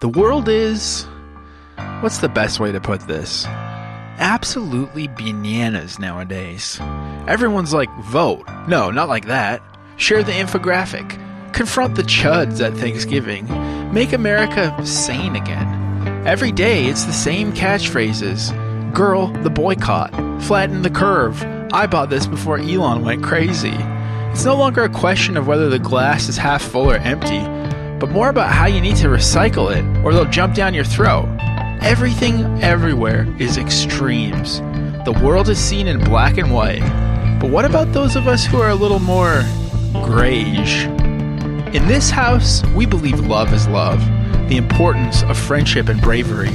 The world is... what's the best way to put this? Absolutely bananas nowadays. Everyone's like, vote. No, not like that. Share the infographic. Confront the chuds at Thanksgiving. Make America sane again. Every day it's the same catchphrases. Girl, the boycott. Flatten the curve. I bought this before Elon went crazy. It's no longer a question of whether the glass is half full or empty, but more about how you need to recycle it, or they'll jump down your throat. Everything, everywhere, is extremes. The world is seen in black and white. But what about those of us who are a little more Greige? In this house, we believe love is love, the importance of friendship and bravery,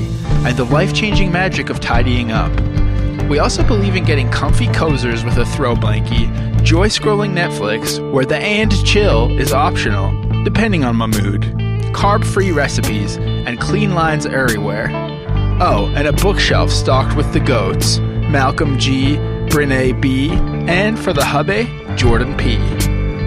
and the life-changing magic of tidying up. We also believe in getting comfy cozies with a throw blankie, joy-scrolling Netflix, where the and chill is optional, depending on my mood, carb-free recipes, and clean lines everywhere. Oh, and a bookshelf stocked with the GOATs, Malcolm G, Brene B, and for the hubby, Jordan P.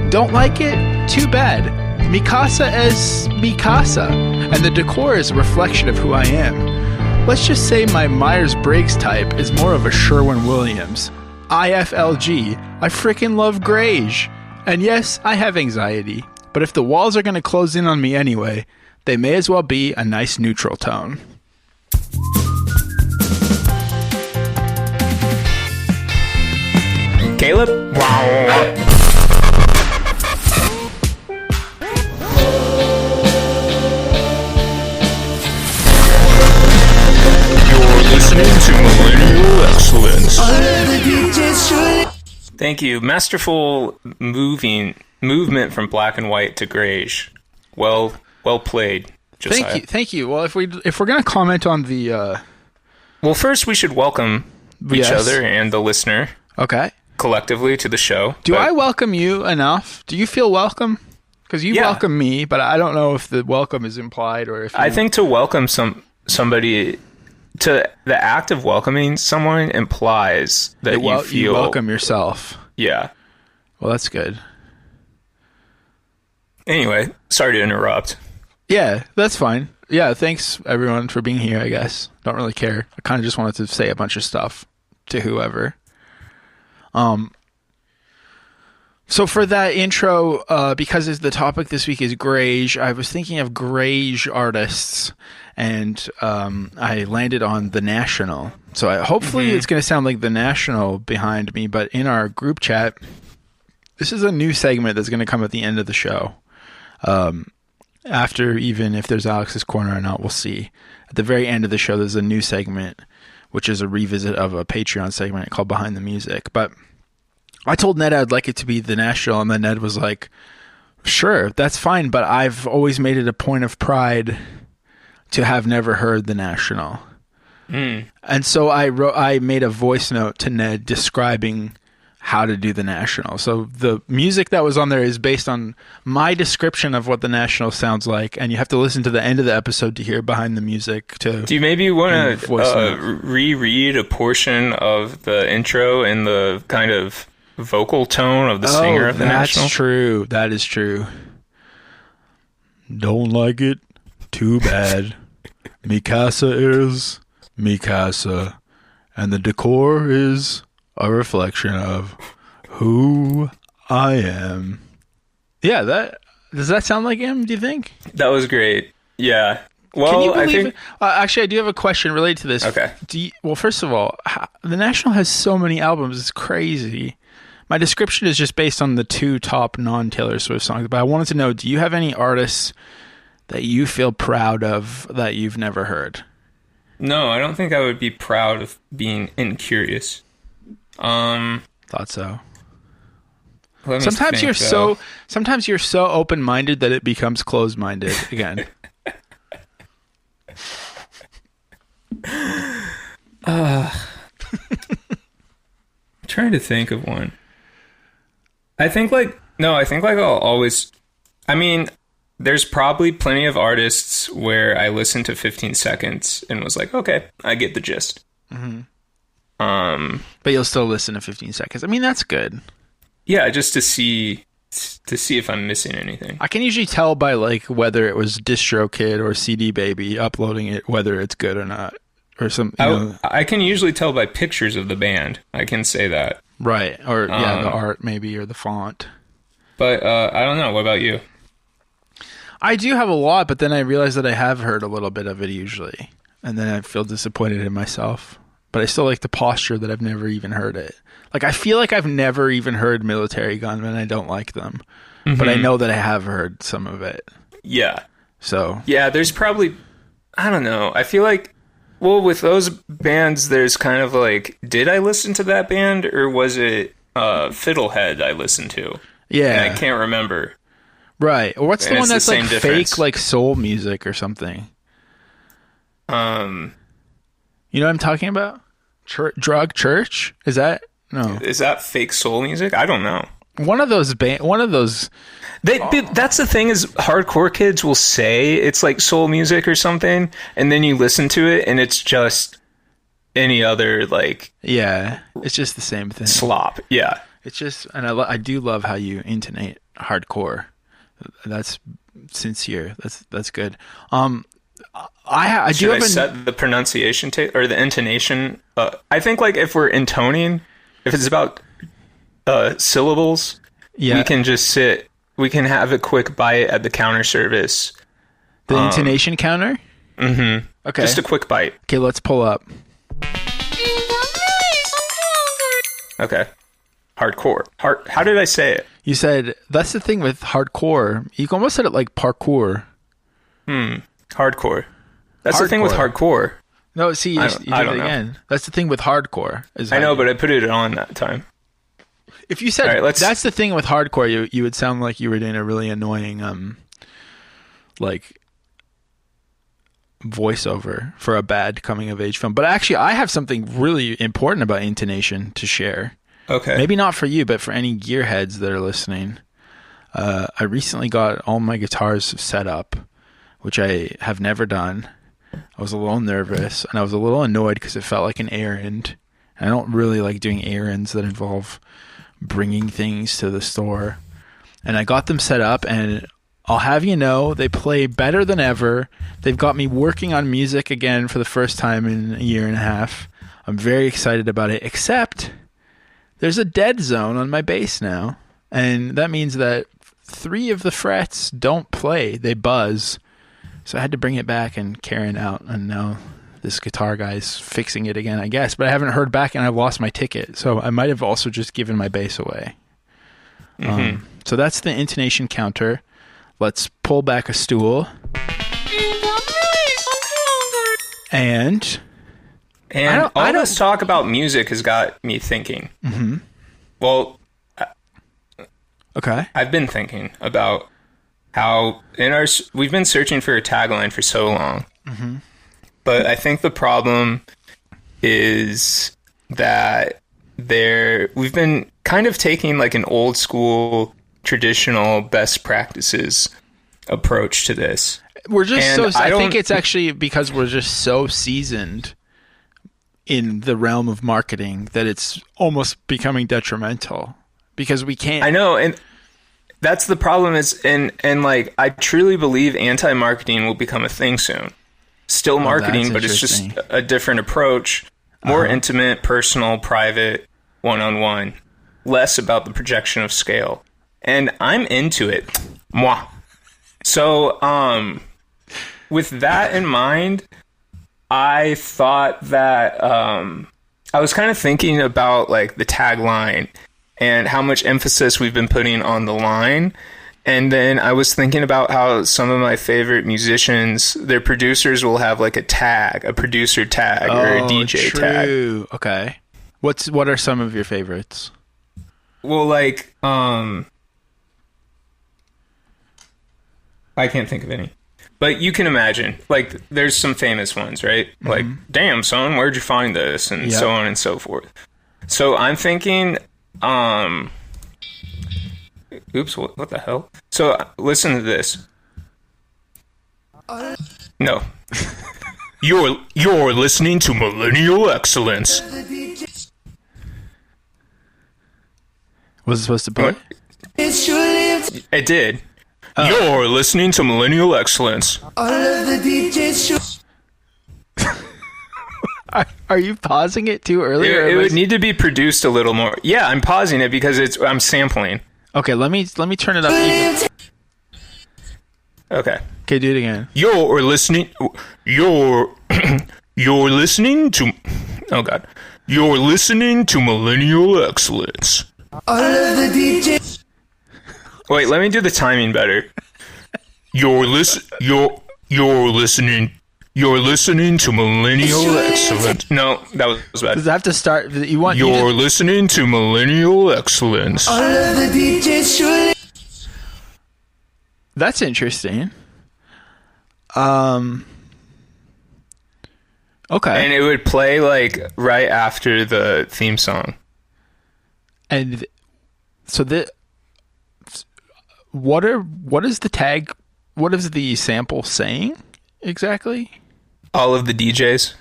Don't like it? Too bad. Mikasa es Mikasa, and the decor is a reflection of who I am. Let's just say my Myers-Briggs type is more of a Sherwin-Williams. IFLG, I frickin' love Greige. And yes, I have anxiety. But if the walls are going to close in on me anyway, they may as well be a nice neutral tone. Caleb? Wow. You're listening to Millennial Excellence. Thank you. Masterful movement from black and white to greige. Well played, Josiah. Thank you. Well, if we're gonna comment on the, well, first we should welcome each other and the listener. Okay. Collectively to the show. Do I welcome you enough? Do you feel welcome? Because you welcome me, but I don't know if the welcome is implied or if I think to welcome somebody. To the act of welcoming someone implies that you feel... you welcome yourself. Yeah. Well, that's good. Anyway, sorry to interrupt. Yeah, that's fine. Yeah, thanks, everyone, for being here, I guess. Don't really care. I kind of just wanted to say a bunch of stuff to whoever. So for that intro, because the topic this week is Greige, I was thinking of Greige artists, and I landed on The National. So hopefully it's going to sound like The National behind me, but in our group chat, this is a new segment that's going to come at the end of the show. After, even if there's Alex's Corner or not, we'll see. At the very end of the show, there's a new segment, which is a revisit of a Patreon segment called Behind the Music. But I told Ned I'd like it to be The National, and then Ned was like, sure, that's fine, but I've always made it a point of pride to have never heard The National. And so I made a voice note to Ned describing how to do The National. So the music that was on there is based on my description of what The National sounds like, and you have to listen to the end of the episode to hear Behind the Music. Do you maybe want to reread a portion of the intro in the kind of vocal tone of the singer of The National? That's true. That is true. Don't like it? Too bad. Mikasa is Mikasa, and the decor is a reflection of who I am. Yeah, does that sound like him, do you think? That was great. Yeah. Well, can you believe it? Actually, I do have a question related to this. Okay. Well, first of all, The National has so many albums. It's crazy. My description is just based on the two top non-Taylor Swift songs, but I wanted to know, do you have any artists that you feel proud of that you've never heard? No, I don't think I would be proud of being incurious. Thought so. Sometimes you're so open-minded that it becomes closed-minded again. Trying to think of one. I think I'll always... I mean, there's probably plenty of artists where I listened to 15 seconds and was like, okay, I get the gist. Mm-hmm. But you'll still listen to 15 seconds. I mean, that's good. Yeah, just to to see if I'm missing anything. I can usually tell by like whether it was DistroKid or CD Baby uploading it, whether it's good or not, or some. I can usually tell by pictures of the band. I can say that. Right, or the art maybe, or the font. But I don't know. What about you? I do have a lot, but then I realize that I have heard a little bit of it usually, and then I feel disappointed in myself. But I still like the posture that I've never even heard it. Like, I feel like I've never even heard Military Gunmen. I don't like them. Mm-hmm. But I know that I have heard some of it. Yeah. So. Yeah, there's probably... I don't know. I feel like... Well, with those bands, there's kind of like... Did I listen to that band? Or was it Fiddlehead I listened to? Yeah. And I can't remember. Right. Or what's the one that's like difference. fake, like soul music or something? You know what I'm talking about? Drug Church? Is that... No. Is that fake soul music? I don't know. One of those that's the thing is hardcore kids will say it's like soul music or something, and then you listen to it and it's just any other like it's just the same thing. Slop. Yeah. It's just, and I do love how you intonate hardcore. That's sincere. That's good. I Should I set the pronunciation or the intonation? I think like if we're intoning, if it's about syllables, we can just sit. We can have a quick bite at the counter service. The intonation counter? Mm-hmm. Okay. Just a quick bite. Okay, let's pull up. Okay. Hardcore. How did I say it? You said, that's the thing with hardcore. You almost said it like parkour. Hardcore. That's the thing with hardcore. No, see, you did it again. That's the thing with hardcore. I know, but I put it on that time. If you said that's the thing with hardcore, you would sound like you were doing a really annoying, like, voiceover for a bad coming-of-age film. But actually, I have something really important about intonation to share. Okay. Maybe not for you, but for any gearheads that are listening. I recently got all my guitars set up, which I have never done. I was a little nervous, and I was a little annoyed because it felt like an errand. And I don't really like doing errands that involve bringing things to the store. And I got them set up, and I'll have you know, they play better than ever. They've got me working on music again for the first time in a year and a half. I'm very excited about it, except there's a dead zone on my bass now. And that means that 3 of the frets don't play. They buzz. So I had to bring it back and carry it out. And now this guitar guy's fixing it again, I guess. But I haven't heard back, and I've lost my ticket. So I might have also just given my bass away. Mm-hmm. So that's the intonation counter. Let's pull back a stool. And all this talk about music has got me thinking. Mm-hmm. Well, okay. I've been thinking about how we've been searching for a tagline for so long. Mm-hmm. But I think the problem is that we've been kind of taking like an old school traditional best practices approach to this. We're just I think it's actually because we're just so seasoned in the realm of marketing that it's almost becoming detrimental because we can't. I know, and that's the problem is, and like I truly believe anti-marketing will become a thing soon. Still marketing, but it's just a different approach, more intimate, personal, private, one-on-one, less about the projection of scale. And I'm into it. Mwah. So, with that in mind, I thought that I was kind of thinking about like the tagline and how much emphasis we've been putting on the line. And then I was thinking about how some of my favorite musicians, their producers will have like a producer tag or a DJ tag. Okay. What are some of your favorites? Well, like, I can't think of any. But you can imagine, like, there's some famous ones, right? Mm-hmm. Like, damn, son, where'd you find this? And so on and so forth. So I'm thinking, oops, what the hell? So listen to this. No. You're listening to Millennial Excellence. Was it supposed to play? It's truly It did. You're listening to Millennial Excellence. All of the DJs Are you pausing it too early? It would need to be produced a little more. Yeah, I'm pausing it because I'm sampling. Okay, let me turn it up even. Okay. Okay, do it again. You're listening to oh god. You're listening to Millennial Excellence. All of the DJs. Wait, let me do the timing better. You're listening to Millennial Excellence. No, that was bad. Does it have to start? You're listening to Millennial Excellence. All of the DJs surely. That's interesting. Okay. And it would play like right after the theme song. And so what is the tag? What is the sample saying exactly? All of the DJs.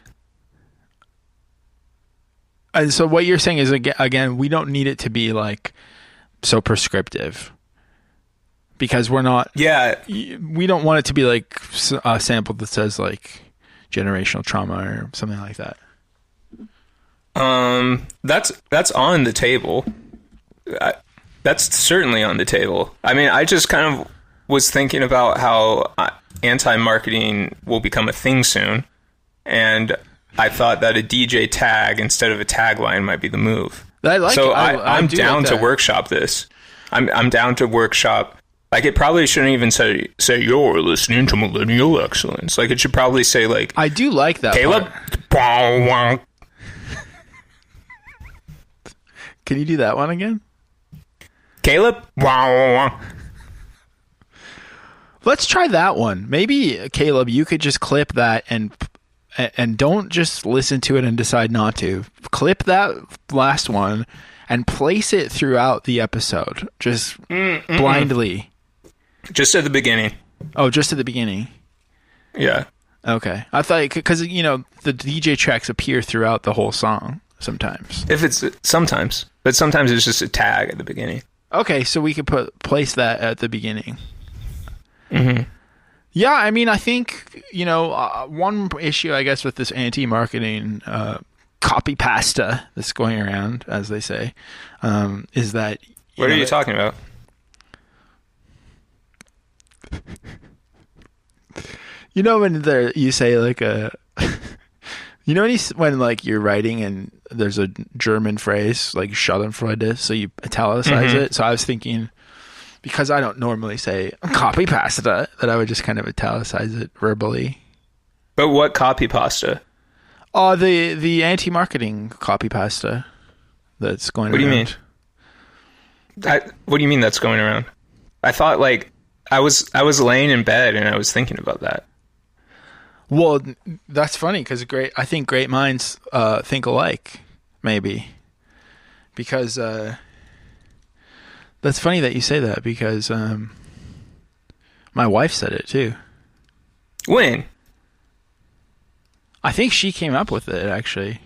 And so what you're saying is, again, we don't need it to be like so prescriptive, because we're not. Yeah, we don't want it to be like a sample that says like generational trauma or something like that. That's on the table. That's certainly on the table. I mean, I just kind of was thinking about how anti-marketing will become a thing soon, and I thought that a DJ tag instead of a tagline might be the move. I'm down to workshop this. I'm down to workshop. Like, it probably shouldn't even say you're listening to Millennial Excellence. Like, it should probably say, like, I do like that Caleb. part. Can you do that one again? Caleb. Let's try that one. Maybe, Caleb, you could just clip that and don't just listen to it and decide not to. Clip that last one and place it throughout the episode. Just blindly. Just at the beginning. Oh, just at the beginning. Yeah. Okay. I thought, because, the DJ tracks appear throughout the whole song sometimes. Sometimes. But sometimes it's just a tag at the beginning. Okay, so we could place that at the beginning. Mm-hmm. Yeah, I mean, I think, one issue, I guess, with this anti-marketing copy pasta that's going around, as they say, is that... What are you talking about? When you say, like, when like, you're writing and there's a German phrase, like, Schadenfreude, so you italicize it? So I was thinking... Because I don't normally say copy pasta, that I would just kind of italicize it verbally. But what copy pasta? Oh, the anti-marketing copy pasta that's going around. What do you mean? What do you mean that's going around? I thought, like, I was laying in bed and I was thinking about that. Well, that's funny because I think great minds think alike, maybe. Because... That's funny that you say that, because my wife said it too. When? I think she came up with it, actually.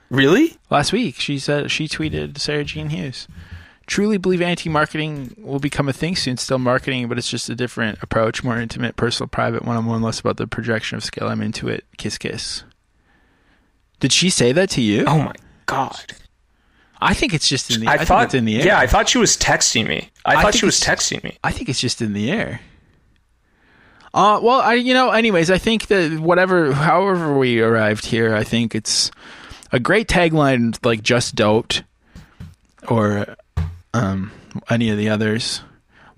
Really? Last week. She tweeted Sarah Jean Hughes. Truly believe anti-marketing will become a thing soon. Still marketing, but it's just a different approach. More intimate, personal, private, one-on-one, less about the projection of scale. I'm into it. Kiss, kiss. Did she say that to you? Oh my God. I think it's just in the. I think it's in the air. Yeah, I thought she was texting me. I thought she was texting me. I think it's just in the air. Well, anyways, I think that however we arrived here, I think it's a great tagline, like "Just Doped" or any of the others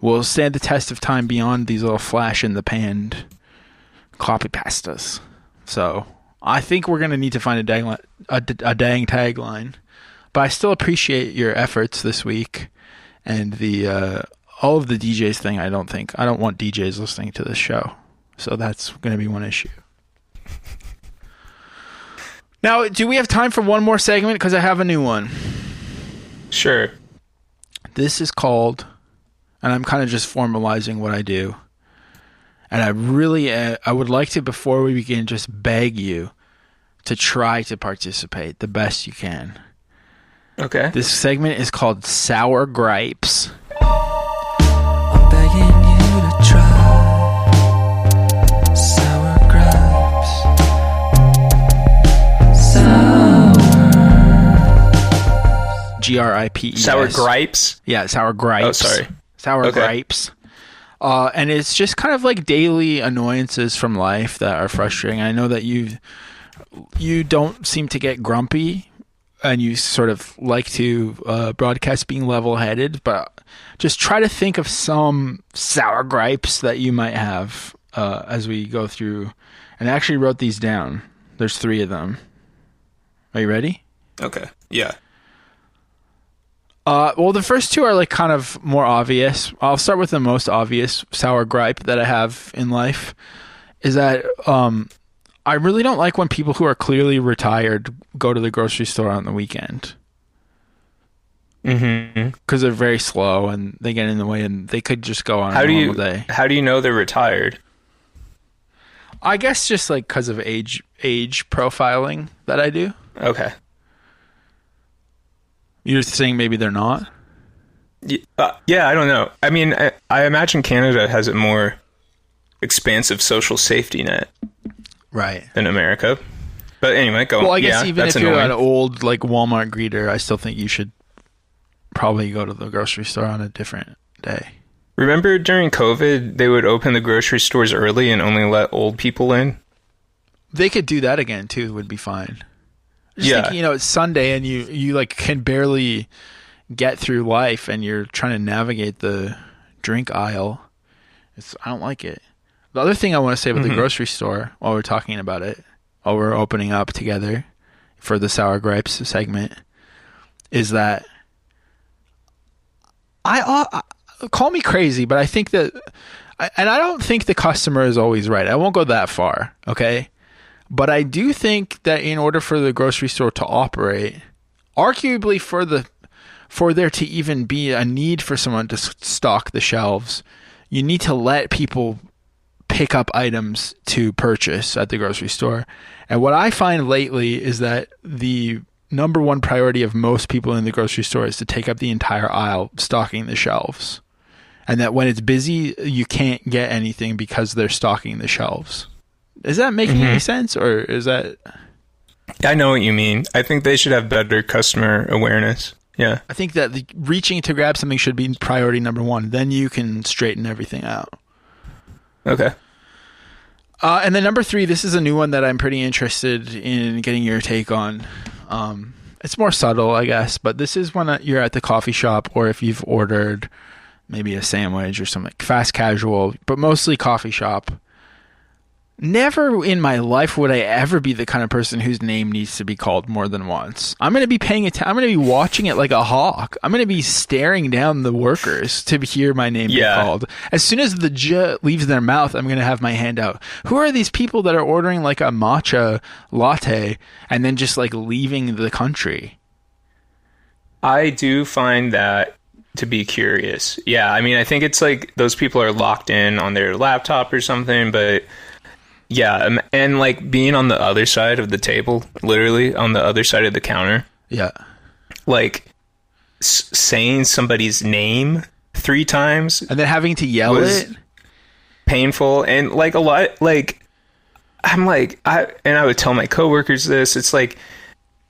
will stand the test of time beyond these little flash in the pan copy pastas. So I think we're gonna need to find a dang tagline. But I still appreciate your efforts this week, and the all of the DJs thing. I don't want DJs listening to this show, so that's going to be one issue. Now, do we have time for one more segment? Because I have a new one. Sure. This is called, and I'm kind of just formalizing what I do, and I really I would like to, before we begin, just beg you to try to participate the best you can. Okay. This segment is called Sour Gripes. Gripes. Sour gripes? Yeah, sour gripes. Oh, sorry. Sour Okay. gripes. And it's just kind of like daily annoyances from life that are frustrating. I know that you don't seem to get grumpy, and you sort of like to broadcast being level-headed, but just try to think of some sour gripes that you might have as we go through. And I actually wrote these down. There's 3 of them. Are you ready? Okay. Yeah. Well, the first 2 are like kind of more obvious. I'll start with the most obvious sour gripe that I have in life is that I really don't like when people who are clearly retired go to the grocery store on the weekend. Mm-hmm. Because they're very slow and they get in the way, and they could just go on a normal day. How do you know they're retired? I guess just like because of age profiling that I do. Okay. You're saying maybe they're not? Yeah, I don't know. I mean, I imagine Canada has a more expansive social safety net, right, than America. But anyway, go on. Well, I guess even if you're annoying. an old like Walmart greeter, I still think you should probably go to the grocery store on a different day. Remember during COVID, they would open the grocery stores early and only let old people in? They could do that again too. Would be fine. Just Yeah. think, it's Sunday and you like can barely get through life, and you're trying to navigate the drink aisle. I don't like it. The other thing I want to say about the grocery store, while we're talking about it, while we're opening up together for the Sour Gripes segment, is that I call me crazy, but I think that, and I don't think the customer is always right. I won't go that far, okay? But I do think that in order for the grocery store to operate, arguably for there to even be a need for someone to stock the shelves, you need to let people pick up items to purchase at the grocery store. And what I find lately is that the number one priority of most people in the grocery store is to take up the entire aisle stocking the shelves. And that when it's busy, you can't get anything because they're stocking the shelves. Is that making any sense, or is that... I know what you mean. I think they should have better customer awareness. Yeah. I think that reaching to grab something should be priority number 1. Then you can straighten everything out. Okay. And then number 3, this is a new one that I'm pretty interested in getting your take on. It's more subtle, I guess, but this is when you're at the coffee shop, or if you've ordered maybe a sandwich or something, fast casual, but mostly coffee shop. Never in my life would I ever be the kind of person whose name needs to be called more than once. I'm going to be paying attention. I'm going to be watching it like a hawk. I'm going to be staring down the workers to hear my name be called. As soon as the j leaves their mouth, I'm going to have my hand out. Who are these people that are ordering like a matcha latte and then just like leaving the country? I do find that to be curious. Yeah, I mean, I think it's like those people are locked in on their laptop or something, but... Yeah, and like being on the other side of the table, literally on the other side of the counter. Yeah. Like saying somebody's name 3 times. And then having to yell it. Painful. And like a lot, like, I'm like, I would tell my coworkers this. It's like,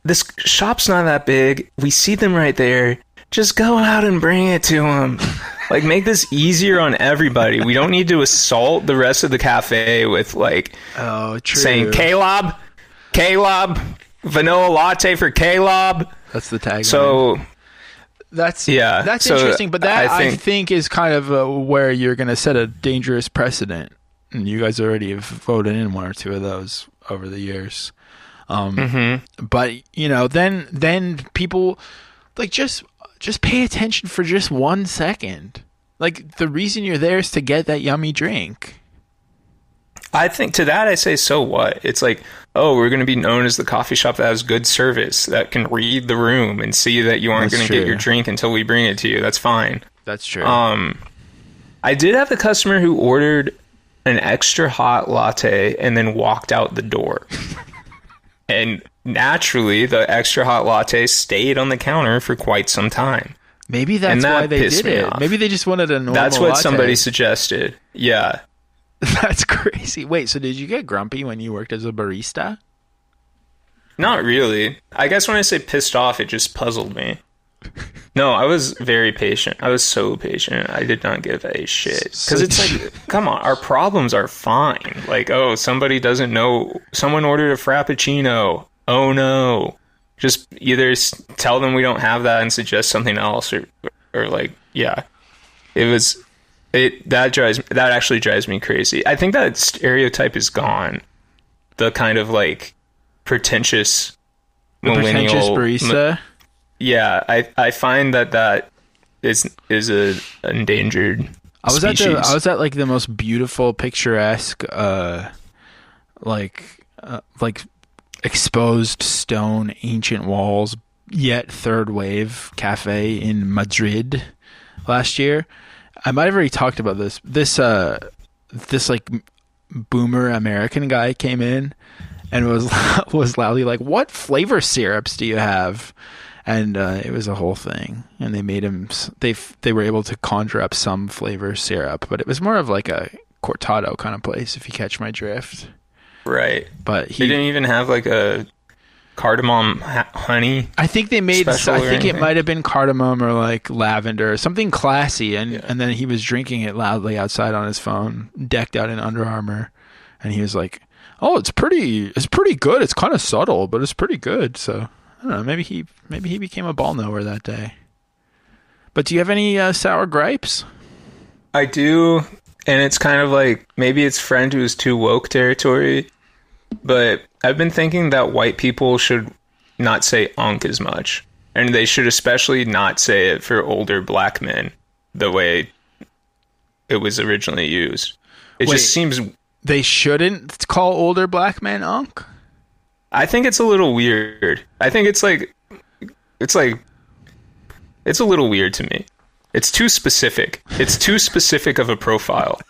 this shop's not that big. We see them right there. Just go out and bring it to them. Like, make this easier on everybody. We don't need to assault the rest of the cafe with, like, saying, Caleb, vanilla latte for Caleb. That's the tagline. So, that's interesting, but that I think is kind of where you're going to set a dangerous precedent. And you guys already have voted in 1 or 2 of those over the years. But, then people, like, just pay attention for just 1 second. Like, the reason you're there is to get that yummy drink. I think to that I say, so what? It's like, oh, we're going to be known as the coffee shop that has good service, that can read the room and see that you aren't going to get your drink until we bring it to you. That's fine. That's true. I did have a customer who ordered an extra hot latte and then walked out the door. And naturally, the extra hot latte stayed on the counter for quite some time. Maybe that's why they did it. Off. Maybe they just wanted a normal latte. That's what somebody suggested. Yeah. That's crazy. Wait, so did you get grumpy when you worked as a barista? Not really. I guess when I say pissed off, it just puzzled me. No, I was very patient. I was so patient. I did not give a shit. Because it's like, come on, our problems are fine. Like, oh, somebody doesn't know. Someone ordered a Frappuccino. Oh, no. Just either tell them we don't have that and suggest something else, or like, yeah. That actually drives me crazy. I think that stereotype is gone. The kind of like pretentious millennial barista. Yeah, I find that is a endangered species. I was at like the most beautiful, picturesque, like exposed stone, ancient walls, yet third wave cafe in Madrid last year. I might have already talked about this. This like boomer American guy came in and was loudly like, "What flavor syrups do you have?" And it was a whole thing. And they made him. They were able to conjure up some flavor syrup, but it was more of like a cortado kind of place, if you catch my drift. Right. But they didn't even have like a cardamom honey. I think they made. I think anything. it might have been cardamom or like lavender, or something classy. And then he was drinking it loudly outside on his phone, decked out in Under Armour, and he was like, "Oh, it's pretty good. It's kind of subtle, but it's pretty good." So I don't know. Maybe he became a ball knower that day. But do you have any sour gripes? I do, and it's kind of like maybe it's friend who's too woke territory. But I've been thinking that white people should not say "unk" as much. And they should especially not say it for older black men the way it was originally used. It just seems... They shouldn't call older black men "unk"? I think it's a little weird. I think it's a little weird to me. It's too specific. It's too specific of a profile.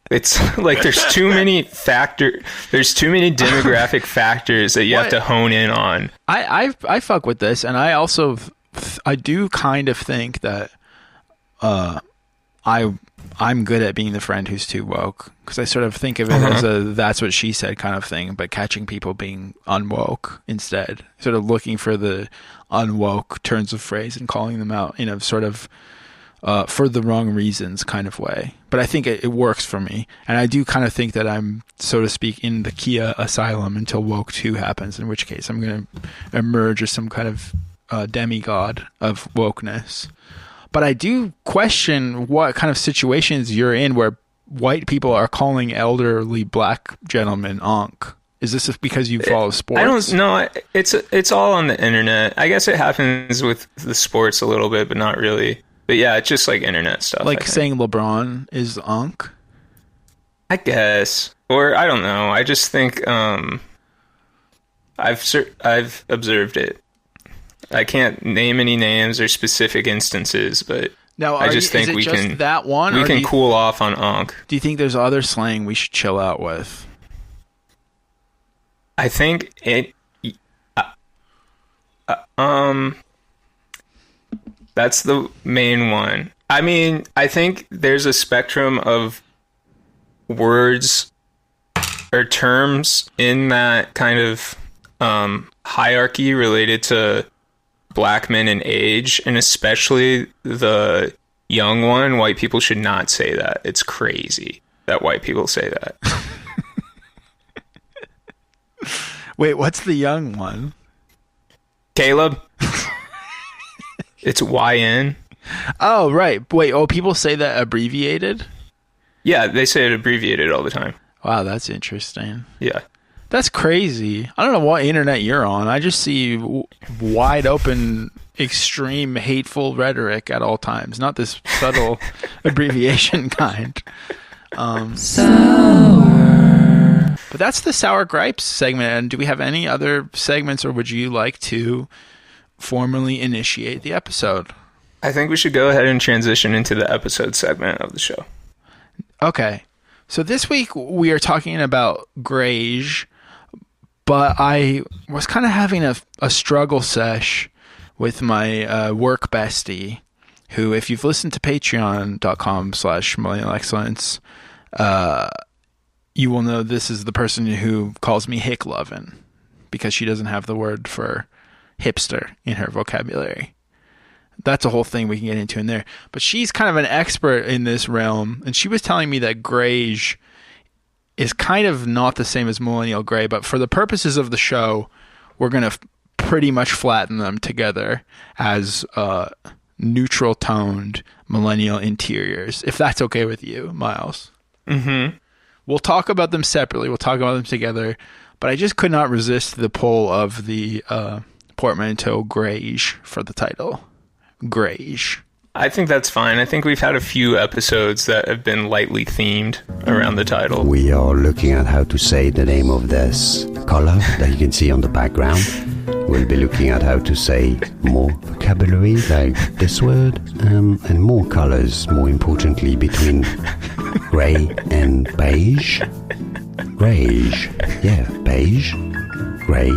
It's like there's too many demographic factors that you have to hone in on. I fuck with this, and I also I do kind of think that I'm good at being the friend who's too woke, because I sort of think of it as a "that's what she said" kind of thing, but catching people being unwoke instead, sort of looking for the unwoke turns of phrase and calling them out in a sort of for the wrong reasons kind of way. But I think it works for me. And I do kind of think that I'm, so to speak, in the Kia asylum until woke 2 happens, in which case I'm going to emerge as some kind of demigod of wokeness. But I do question what kind of situations you're in where white people are calling elderly black gentlemen "unk." Is this because you follow sports? I don't know. It's all on the internet. I guess it happens with the sports a little bit, but not really. But yeah, it's just like internet stuff. Like saying LeBron is "unk"? I guess. Or I don't know. I just think I've observed it. I can't name any names or specific instances, but now, I just think we can that one. We can cool off on "unk." Do you think there's other slang we should chill out with? I think it. That's the main one. I mean, I think there's a spectrum of words or terms in that kind of hierarchy related to black men in age, and especially the young one. White people should not say that. It's crazy that white people say that. Wait, what's the young one? Caleb. It's YN. Oh, right. Wait, people say that abbreviated? Yeah, they say it abbreviated all the time. Wow, that's interesting. Yeah. That's crazy. I don't know what internet you're on. I just see wide open, extreme, hateful rhetoric at all times. Not this subtle abbreviation kind. Sour. But that's the Sour Gripes segment. And do we have any other segments, or would you like to formally initiate the episode? I think we should go ahead and transition into the episode segment of the show. Okay. So this week we are talking about Greige, but I was kind of having a struggle sesh with my work bestie, who, if you've listened to patreon.com/millennialexcellence, you will know this is the person who calls me hicklovin, because she doesn't have the word for hipster in her vocabulary. that's a whole thing we can get into in there. But she's kind of an expert in this realm, and she was telling me that Greige is kind of not the same as millennial gray, but for the purposes of the show, we're going to pretty much flatten them together as neutral toned millennial interiors, if that's okay with you, Miles. Mm-hmm. We'll talk about them separately. We'll talk about them together, but I just could not resist the pull of the portmanteau Greige for the title. Greige. I think that's fine. I think we've had a few episodes that have been lightly themed around the title. We are looking at how to say the name of this color that you can see on the background. We'll be looking at how to say more vocabulary like this word, and more colors, more importantly, between gray and beige. Greige. Yeah, beige, gray,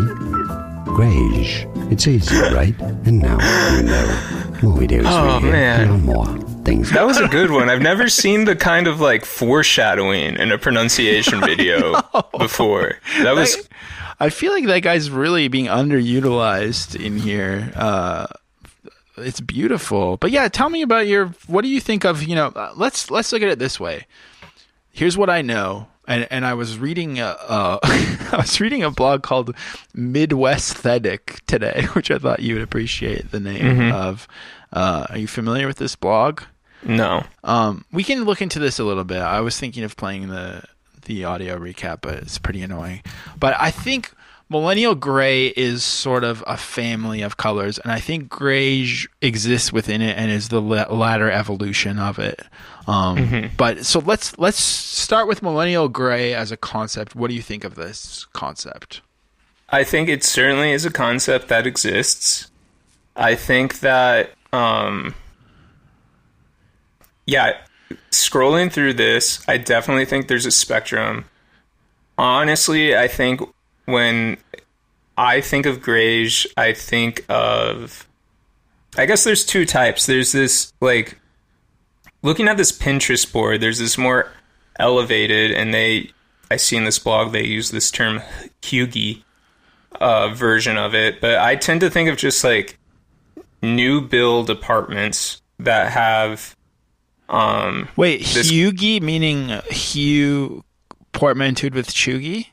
greige. It's easy, right? And now you know. More videos for you. Man. More things. That was a good one. I've never seen the kind of like foreshadowing in a pronunciation video before. That was... I feel like that guy's really being underutilized in here. It's beautiful. But yeah, tell me about what do you think of, let's look at it this way. Here's what I know. And I was reading a blog called Midwesthetic today, which I thought you would appreciate the name of. Are you familiar with this blog? No. We can look into this a little bit. I was thinking of playing the audio recap, but it's pretty annoying. But I think millennial gray is sort of a family of colors, and I think Greige exists within it and is the latter evolution of it. But so let's start with millennial gray as a concept. What do you think of this concept? I think it certainly is a concept that exists. I think that, scrolling through this, I definitely think there's a spectrum. Honestly, I think when I think of Greige, I guess there's two types. There's this, like, looking at this Pinterest board, there's this more elevated, and I see in this blog they use this term Hugie version of it, but I tend to think of just like new build apartments that have Hugie meaning Hugh portmanteaued with Chugi?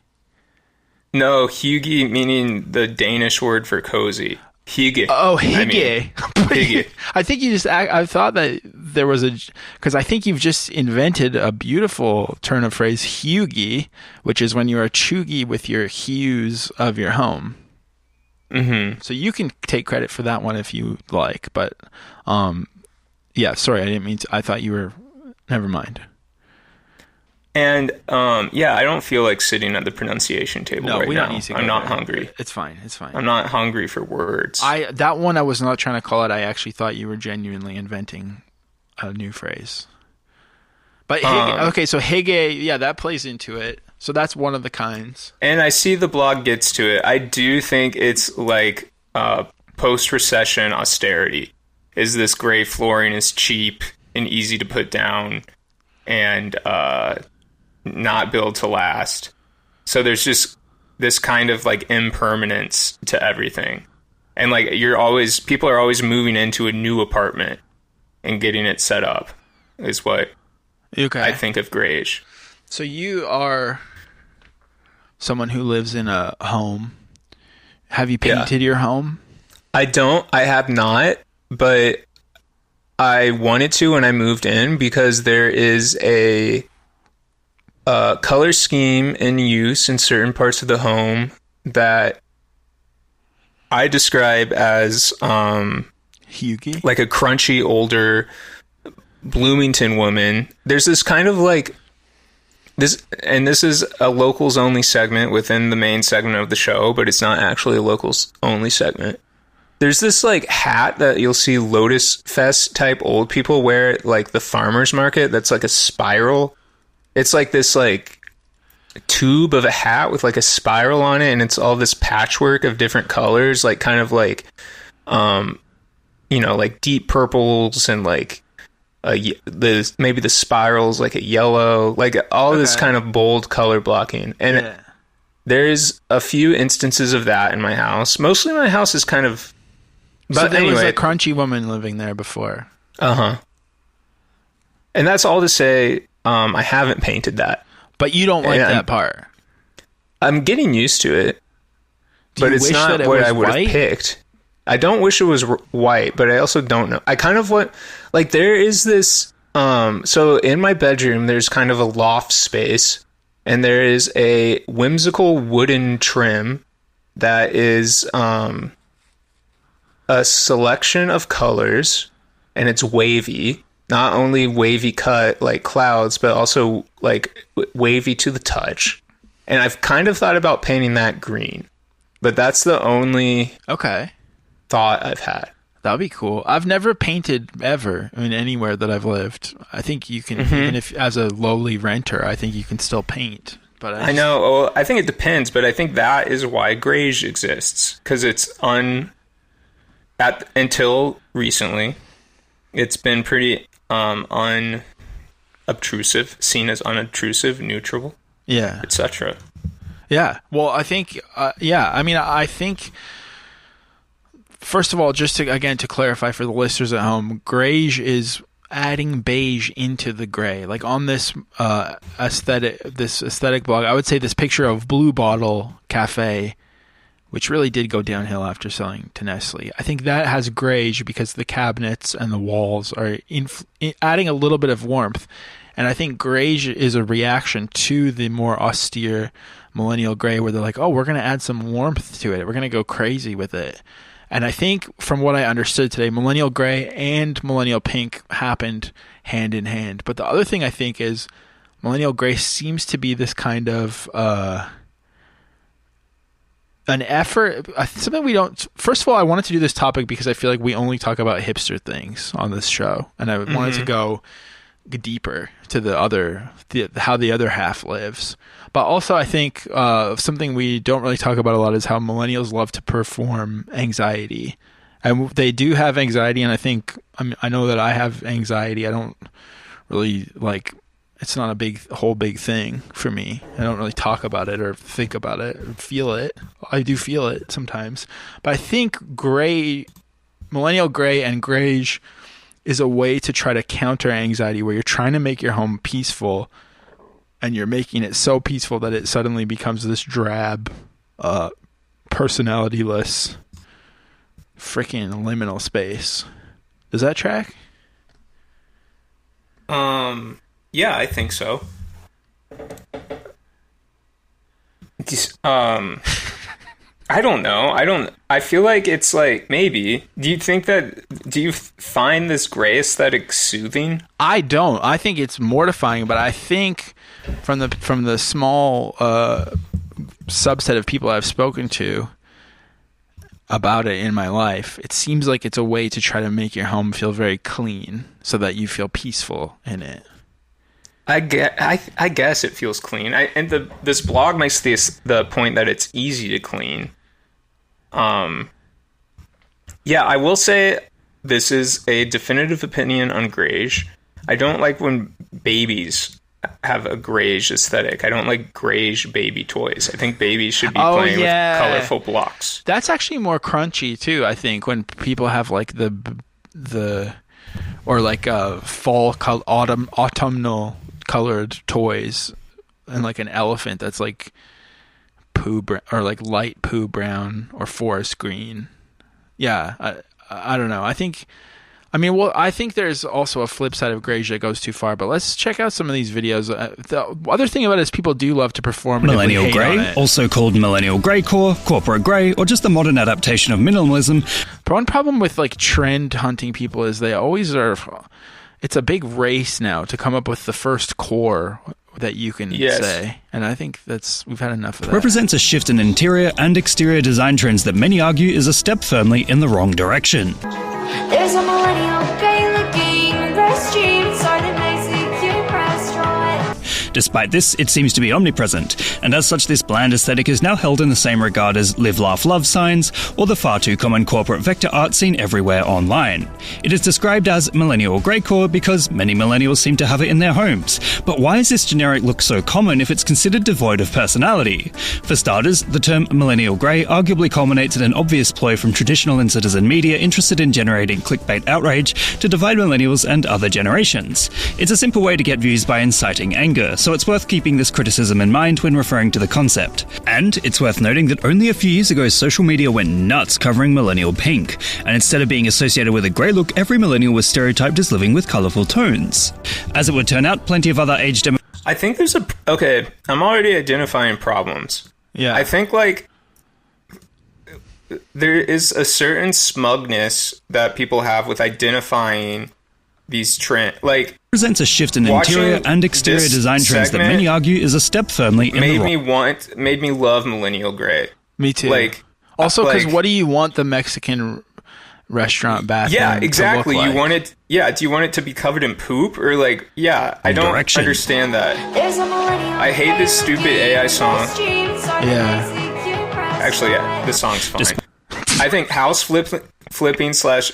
No, Hugie meaning the Danish word for cozy. Hygge. Oh, Hygge. Hygge. I think you just... I thought that there was because I think you've just invented a beautiful turn of phrase, Hugie, which is when you are chuggy with your hues of your home. Mm-hmm. So you can take credit for that one if you like, but... yeah, sorry, I didn't mean to... I thought you were... Never mind. And, I don't feel like sitting at the pronunciation table right we now. Don't need to I'm not hungry. It's fine. I'm not hungry for words. That one I was not trying to call it. I actually thought you were genuinely inventing a new phrase. But, okay, so Hygge, that plays into it. So that's one of the kinds. And I see the blog gets to it. I do think it's like post-recession austerity. Is this gray flooring is cheap and easy to put down and not built to last. So there's just this kind of like impermanence to everything. And like people are always moving into a new apartment and getting it set up is what I think of Greige. So you are someone who lives in a home. Have you painted your home? I have not, but I wanted to when I moved in because there is a color scheme in use in certain parts of the home that I describe as Hugie, like a crunchy older Bloomington woman. There's this kind of like this, and this is a locals only segment within the main segment of the show, but it's not actually a locals only segment. There's this like hat that you'll see Lotus Fest type old people wear at like the farmer's market that's like a spiral. It's like this like tube of a hat with like a spiral on it, and it's all this patchwork of different colors, like kind of like like deep purples and like maybe the spirals like a yellow, like all this kind of bold color blocking. And there's a few instances of that in my house. Mostly my house is kind of So there was anyway, a crunchy woman living there before. and that's all to say. I haven't painted that, But you don't like that part. I'm getting used to it. Do But you it's wish not that it what was I would white? have picked. I don't wish it was white, but I also don't know. I kind of want, like, there is this, so in my bedroom, there's kind of a loft space, and there is a whimsical wooden trim that is a selection of colors, and it's wavy. Not only wavy cut like clouds, but also like wavy to the touch. And I've kind of thought about painting that green, but that's the only thought I've had. That would be cool. I've never painted ever in anywhere that I've lived. I think you can, even if as a lowly renter, I think you can still paint. But I know. Well, I think it depends, but I think that is why Greige exists, because it's until recently, it's been pretty unobtrusive, seen as unobtrusive, neutral, etc. Yeah. Well, I think, I think, first of all, just to clarify for the listeners at home, Greige is adding beige into the gray. Like on this aesthetic blog, I would say this picture of Blue Bottle Cafe, which really did go downhill after selling to Nestle. I think that has Greige because the cabinets and the walls are adding a little bit of warmth. And I think Greige is a reaction to the more austere millennial gray, where they're like, oh, we're going to add some warmth to it. We're going to go crazy with it. And I think from what I understood today, millennial gray and millennial pink happened hand in hand. But the other thing I think is millennial gray seems to be this kind of an effort, something we don't. First of all, I wanted to do this topic because I feel like we only talk about hipster things on this show, and I wanted to go deeper to how the other half lives. But also, I think something we don't really talk about a lot is how millennials love to perform anxiety, and they do have anxiety. And I know that I have anxiety. I don't really like. It's not a big thing for me. I don't really talk about it or think about it or feel it. I do feel it sometimes. But I think millennial gray and Greige is a way to try to counter anxiety, where you're trying to make your home peaceful and you're making it so peaceful that it suddenly becomes this drab, personality-less, freaking liminal space. Does that track? Yeah, I think so. I don't know. I feel like it's like, maybe. Do you find this gray aesthetic soothing? I don't. I think it's mortifying, but I think from the small subset of people I've spoken to about it in my life, it seems like it's a way to try to make your home feel very clean so that you feel peaceful in it. I guess it feels clean. This blog makes the point that it's easy to clean. Yeah, I will say this is a definitive opinion on Greige. I don't like when babies have a Greige aesthetic. I don't like Greige baby toys. I think babies should be playing with colorful blocks. That's actually more crunchy too, I think, when people have like the or like fall autumnal colored toys, and like an elephant that's like poo or like light poo brown or forest green. Yeah, I don't know. I think there's also a flip side of Greige that goes too far, but let's check out some of these videos. The other thing about it is people do love to perform. Millennial grey, also called millennial greycore, corporate grey, or just the modern adaptation of minimalism. But one problem with like trend hunting people is they always are. It's a big race now to come up with the first core that you can say. And I think we've had enough of that. Represents a shift in interior and exterior design trends that many argue is a step firmly in the wrong direction. There's a millennial gay looking restroom inside an nice cute restaurant. Despite this, it seems to be omnipresent, and as such this bland aesthetic is now held in the same regard as live, laugh, love signs, or the far too common corporate vector art seen everywhere online. It is described as millennial greycore because many millennials seem to have it in their homes. But why is this generic look so common if it's considered devoid of personality? For starters, the term millennial grey arguably culminates in an obvious ploy from traditional and citizen media interested in generating clickbait outrage to divide millennials and other generations. It's a simple way to get views by inciting anger, so it's worth keeping this criticism in mind when referring to the concept. And it's worth noting that only a few years ago social media went nuts covering millennial pink, and instead of being associated with a grey look, every millennial was stereotyped as living with colourful tones. As it would turn out, plenty of other age demo- I think there's okay, I'm already identifying problems. Yeah. I think, like, there is a certain smugness that people have with identifying these trends. Like, presents a shift in interior and exterior design trends that many argue is a step firmly in the wrong. Made me love millennial gray. Me too. Like, also, because what do you want the Mexican restaurant bathroom? Yeah, exactly. To look like? You want it. Yeah. Do you want it to be covered in poop or like? Yeah, I don't understand that. I hate this stupid AI song. Yeah. Actually, yeah, this song's fine. I think house flipping slash.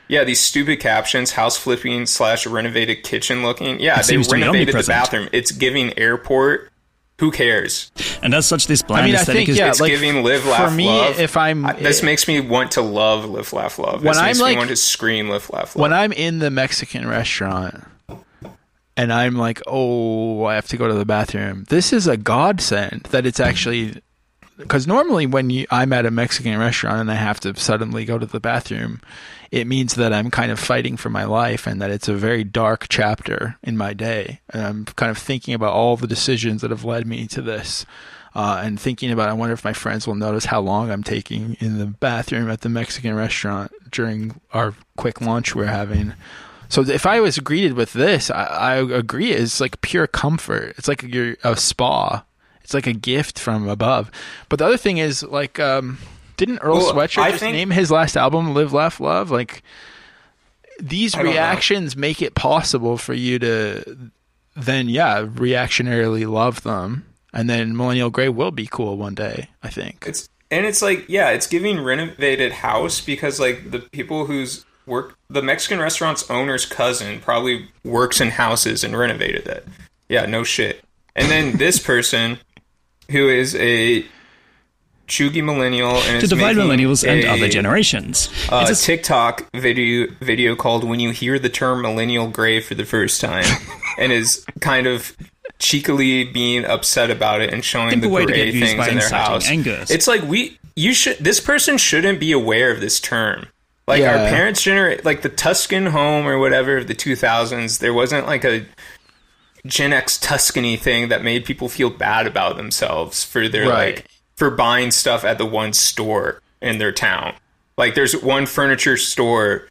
Yeah, these stupid captions, house flipping / renovated kitchen looking. Yeah, they renovated the bathroom. It's giving airport. Who cares? And as such, this bland aesthetic is it's giving live, laugh, for me, love. This makes me want to love live, laugh, love. This makes me want to scream live, laugh, love. When I'm in the Mexican restaurant and I'm like, oh, I have to go to the bathroom, this is a godsend that it's actually... Because normally when I'm at a Mexican restaurant and I have to suddenly go to the bathroom, it means that I'm kind of fighting for my life and that it's a very dark chapter in my day. And I'm kind of thinking about all the decisions that have led me to this and thinking about, I wonder if my friends will notice how long I'm taking in the bathroom at the Mexican restaurant during our quick lunch we're having. So if I was greeted with this, I agree. It's like pure comfort. It's like you're a spa. It's like a gift from above. But the other thing is, like, didn't Earl Sweatshirt just name his last album Live, Laugh, Love? Like, these reactions make it possible for you to then, reactionarily love them. And then Millennial Grey will be cool one day, I think. It's like, it's giving renovated house because, like, the people the Mexican restaurant's owner's cousin probably works in houses and renovated it. Yeah, no shit. And then this person... who is a chuggy millennial and to divide millennials and other generations. It's a TikTok video called "When You Hear the Term Millennial Grey for the First Time," and is kind of cheekily being upset about it and showing the gray things in their house. It's like this person shouldn't be aware of this term. Like our parents like the Tuscan home or whatever of the 2000s. There wasn't like a Gen X Tuscany thing that made people feel bad about themselves for their for buying stuff at the one store in their town. Like there's one furniture store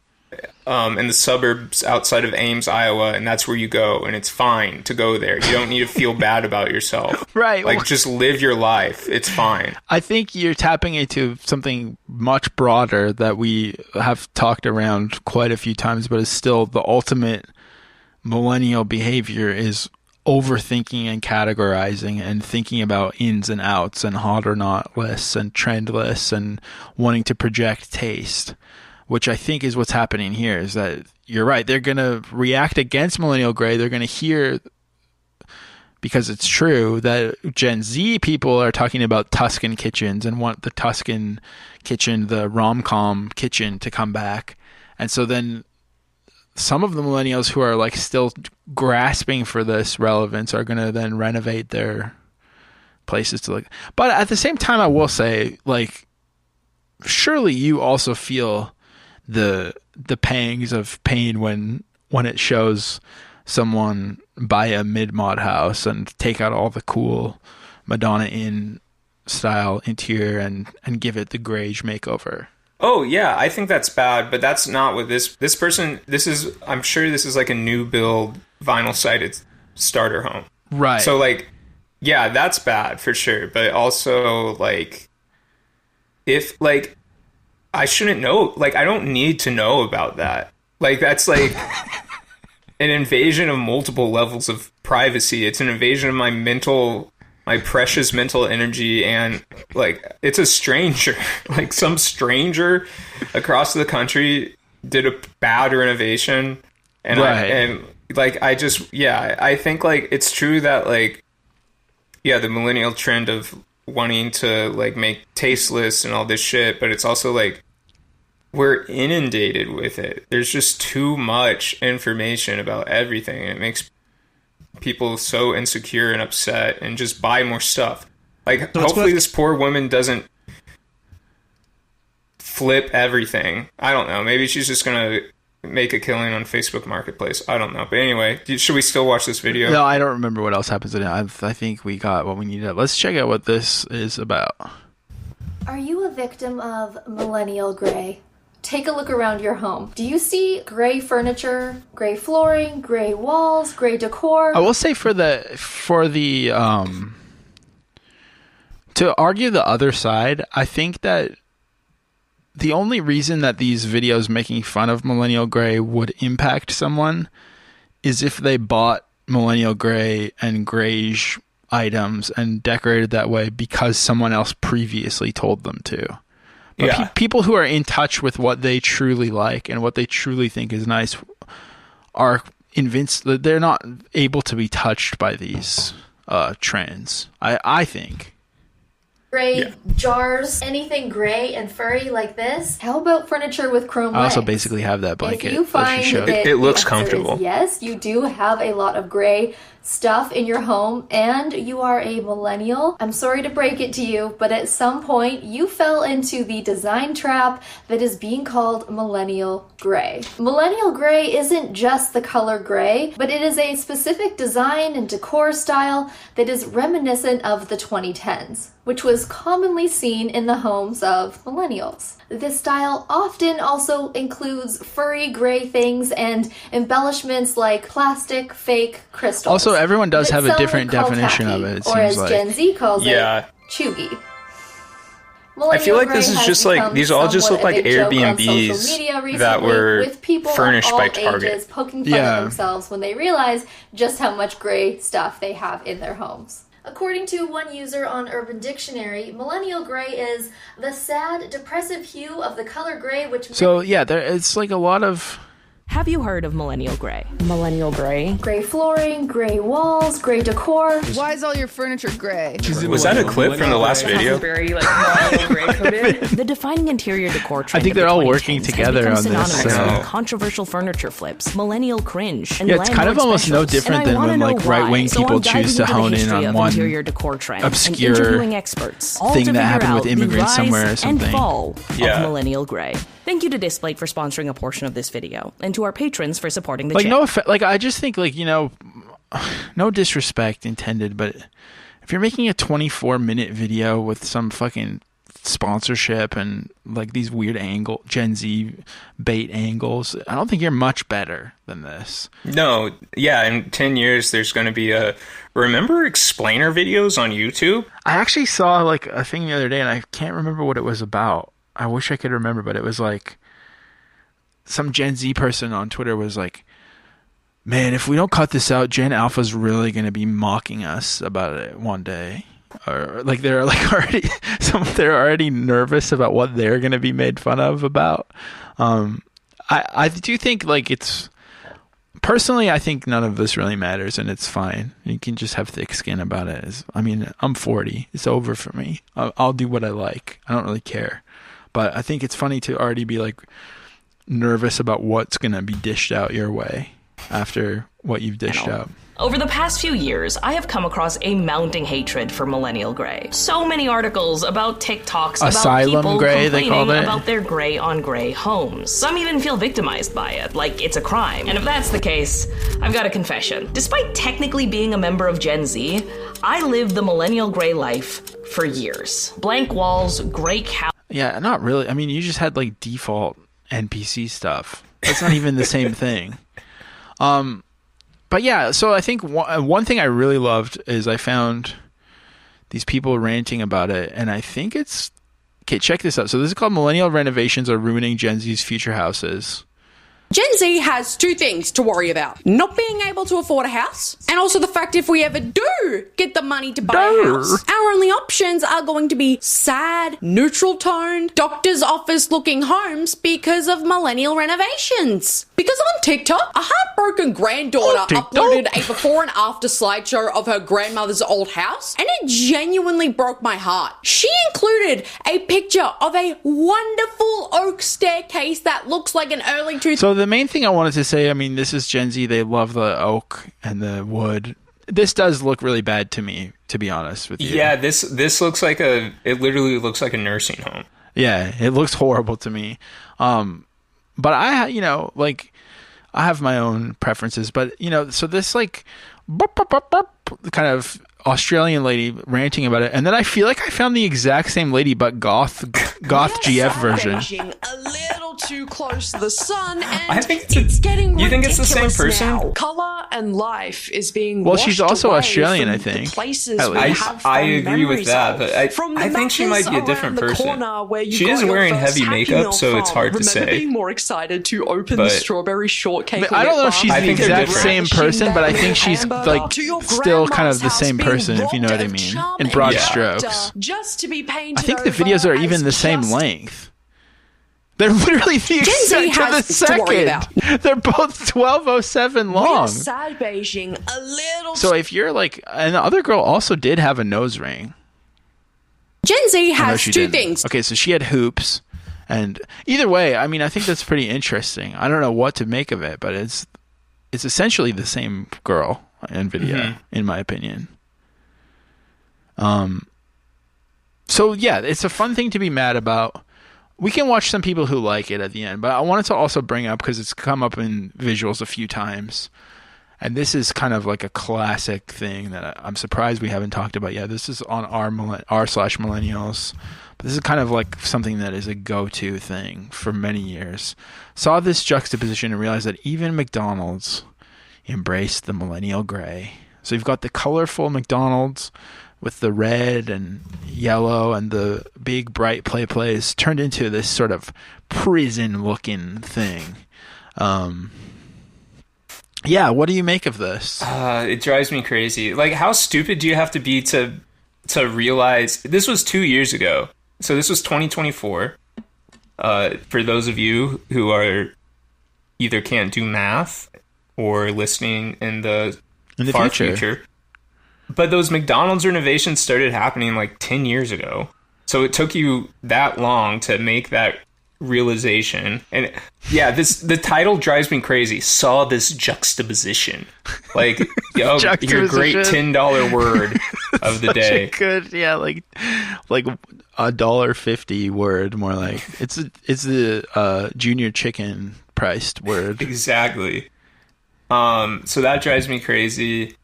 in the suburbs outside of Ames, Iowa, and that's where you go, and it's fine to go there. You don't need to feel bad about yourself. Right. Like just live your life. It's fine. I think you're tapping into something much broader that we have talked around quite a few times, but is still the ultimate millennial behavior is overthinking and categorizing and thinking about ins and outs and hot or not lists and trend lists and wanting to project taste, which I think is what's happening here. Is that you're right, they're going to react against millennial gray. They're going to hear, because it's true, that Gen Z people are talking about Tuscan kitchens and want the Tuscan kitchen, the rom-com kitchen, to come back. And so then some of the millennials who are like still grasping for this relevance are going to then renovate their places to look. But at the same time, I will say, like, surely you also feel the pangs of pain when it shows someone buy a mid-mod house and take out all the cool Madonna Inn style interior and give it the Greige makeover. Oh yeah, I think that's bad, but that's not what this person. I'm sure this is like a new build vinyl sided starter home, right? So like, yeah, that's bad for sure. But also like, if like, I shouldn't know. Like, I don't need to know about that. Like, that's like, an invasion of multiple levels of privacy. It's an invasion of my precious mental energy, and like it's a stranger, like some stranger across the country did a bad renovation, and Right. I think like it's true that like the millennial trend of wanting to like make taste lists and all this shit, but it's also like we're inundated with it. There's just too much information about everything, and it makes people so insecure and upset and just buy more stuff. Like, So hopefully this poor woman doesn't flip everything. I don't know. Maybe she's just gonna make a killing on Facebook Marketplace. I don't know. But anyway, should we still watch this video? No, I don't remember what else happens in it. I think we got what we needed. Let's check out what this is about. Are you a victim of millennial gray? Take a look around your home. Do you see gray furniture, gray flooring, gray walls, gray decor? I will say for the to argue the other side, I think that the only reason that these videos making fun of millennial gray would impact someone is if they bought millennial gray and Greige items and decorated that way because someone else previously told them to. But people who are in touch with what they truly like and what they truly think is nice are convinced that they're not able to be touched by these trends. I think. Gray jars, anything gray and furry like this. How about furniture with chrome I also legs? basically have that blanket. If you find that It looks the answer comfortable. is yes, you do have a lot of gray stuff in your home and you are a millennial, I'm sorry to break it to you, but at some point you fell into the design trap that is being called millennial gray. Millennial gray isn't just the color gray, but it is a specific design and decor style that is reminiscent of the 2010s, which was commonly seen in the homes of millennials. This style often also includes furry gray things and embellishments like plastic, fake crystals. Also, everyone does have a Some different would call definition tacky, of it, it or as seems like. Gen Z calls Yeah. it, chuggy. I feel like Millennial this is gray has just like become these all just look somewhat like of a joke on social Airbnbs media that recently, were with people furnished of all by Target. ages poking fun Yeah. at themselves when they realize just how much gray stuff they have in their homes. According to one user on Urban Dictionary, millennial gray is the sad, depressive hue of the color gray, which So yeah, it's like a lot of. Have you heard of millennial gray? Millennial gray. gray flooring, gray walls, gray decor. Why is all your furniture gray? Was that a clip from the last video? Very like millennial gray coded. The defining interior decor trend think of the they're all 2010s working has together become on this, synonymous with so- controversial furniture flips, millennial cringe, and Yeah, it's kind of landlord almost no specials. different And I than wanna when, know like, right-wing why. So people I'm diving choose to into the hone in history on of one interior decor trend obscure and interviewing experts, all thing to that figure happened out with the immigrants rise somewhere or and something. fall Yeah. of millennial gray. Thank you to Displate for sponsoring a portion of this video, and to our patrons for supporting the Like, channel. I just think, like, no disrespect intended, but if you're making a 24-minute video with some fucking sponsorship and like these weird Gen Z bait angles, I don't think you're much better than this. No, yeah, in 10 years there's going to be remember explainer videos on YouTube? I actually saw like a thing the other day and I can't remember what it was about. I wish I could remember, but it was like some Gen Z person on Twitter was like, man, if we don't cut this out, Gen Alpha's really going to be mocking us about it one day. Or like they're like already they're already nervous about what they're going to be made fun of about. I do think like it's personally, I think none of this really matters and it's fine. You can just have thick skin about it. I mean, I'm 40. It's over for me. I'll do what I like. I don't really care. But I think it's funny to already be like nervous about what's going to be dished out your way after what you've dished out. Over the past few years, I have come across a mounting hatred for millennial gray. So many articles about TikToks Asylum about people gray, they complaining called it. about their gray on gray homes. Some even feel victimized by it, like it's a crime. And if that's the case, I've got a confession. Despite technically being a member of Gen Z, I lived the millennial gray life for years. Blank walls, gray couch. Yeah, not really. I mean, you just had like default NPC stuff. It's not even the same thing. But yeah, so I think one thing I really loved is I found these people ranting about it, and I think okay, check this out. So this is called Millennial Renovations Are Ruining Gen Z's Future Houses. Gen Z has two things to worry about. Not being able to afford a house, and also the fact if we ever do get the money to buy a house, our only options are going to be sad, neutral-toned, doctor's office-looking homes because of millennial renovations. Because on TikTok, a heartbroken granddaughter uploaded a before and after slideshow of her grandmother's old house, and it genuinely broke my heart. She included a picture of a wonderful oak staircase that looks like an early 2000s. So the main thing I wanted to say, I mean, this is Gen Z. They love the oak and the wood. This does look really bad to me, to be honest with you. Yeah, this looks like it literally looks like a nursing home. Yeah, it looks horrible to me. But I have my own preferences. But, so this kind of Australian lady ranting about it, and then I feel like I found the exact same lady, but goth GF version. A little too close to the sun, and I think it's getting you think it's the same person? now. Color and life is being Well, she's also away Australian, from I think. The places At we least. have I fond agree with memories that, of. but From the I think she might be a Macca's different around the person. corner where you She got is your wearing first heavy Happy makeup, Meal so it's from. hard to Remember say. being more excited to open But- the strawberry shortcake. I don't know if she's I the think they're exact different. same person, but I think she's still kind of the same person, if you know what I mean, in broad Yeah. strokes. Just to be painted I think the over videos are as even the same just length. They're literally the Gen Z exact to the has to worry about. second. They're both 12:07 long. We're sad beiging a little. So if you're and the other girl also did have a nose ring. Gen Z Oh, no, has she two didn't. things. Okay, so she had hoops, and either way, I mean, I think that's pretty interesting. I don't know what to make of it, but it's essentially the same girl in video, in my opinion. So yeah, it's a fun thing to be mad about. We can watch some people who like it at the end, but I wanted to also bring up, because it's come up in visuals a few times, and this is kind of like a classic thing that I'm surprised we haven't talked about yet. This is on r/millennials, but this is kind of like something that is a go-to thing for many years. Saw this juxtaposition and realized that even McDonald's embraced the millennial gray. So you've got the colorful McDonald's with the red and yellow and the big bright plays turned into this sort of prison-looking thing. Yeah, what do you make of this? It drives me crazy. Like, how stupid do you have to be to realize this was 2 years ago? So this was 2024. For those of you who are either can't do math or listening in the far future. But those McDonald's renovations started happening like 10 years ago. So it took you that long to make that realization. And yeah, the title drives me crazy. Saw this juxtaposition. Like, yo, your great $10 word of the day. Good, yeah, like $1.50 word, more like it's the junior chicken priced word. Exactly. So that drives me crazy.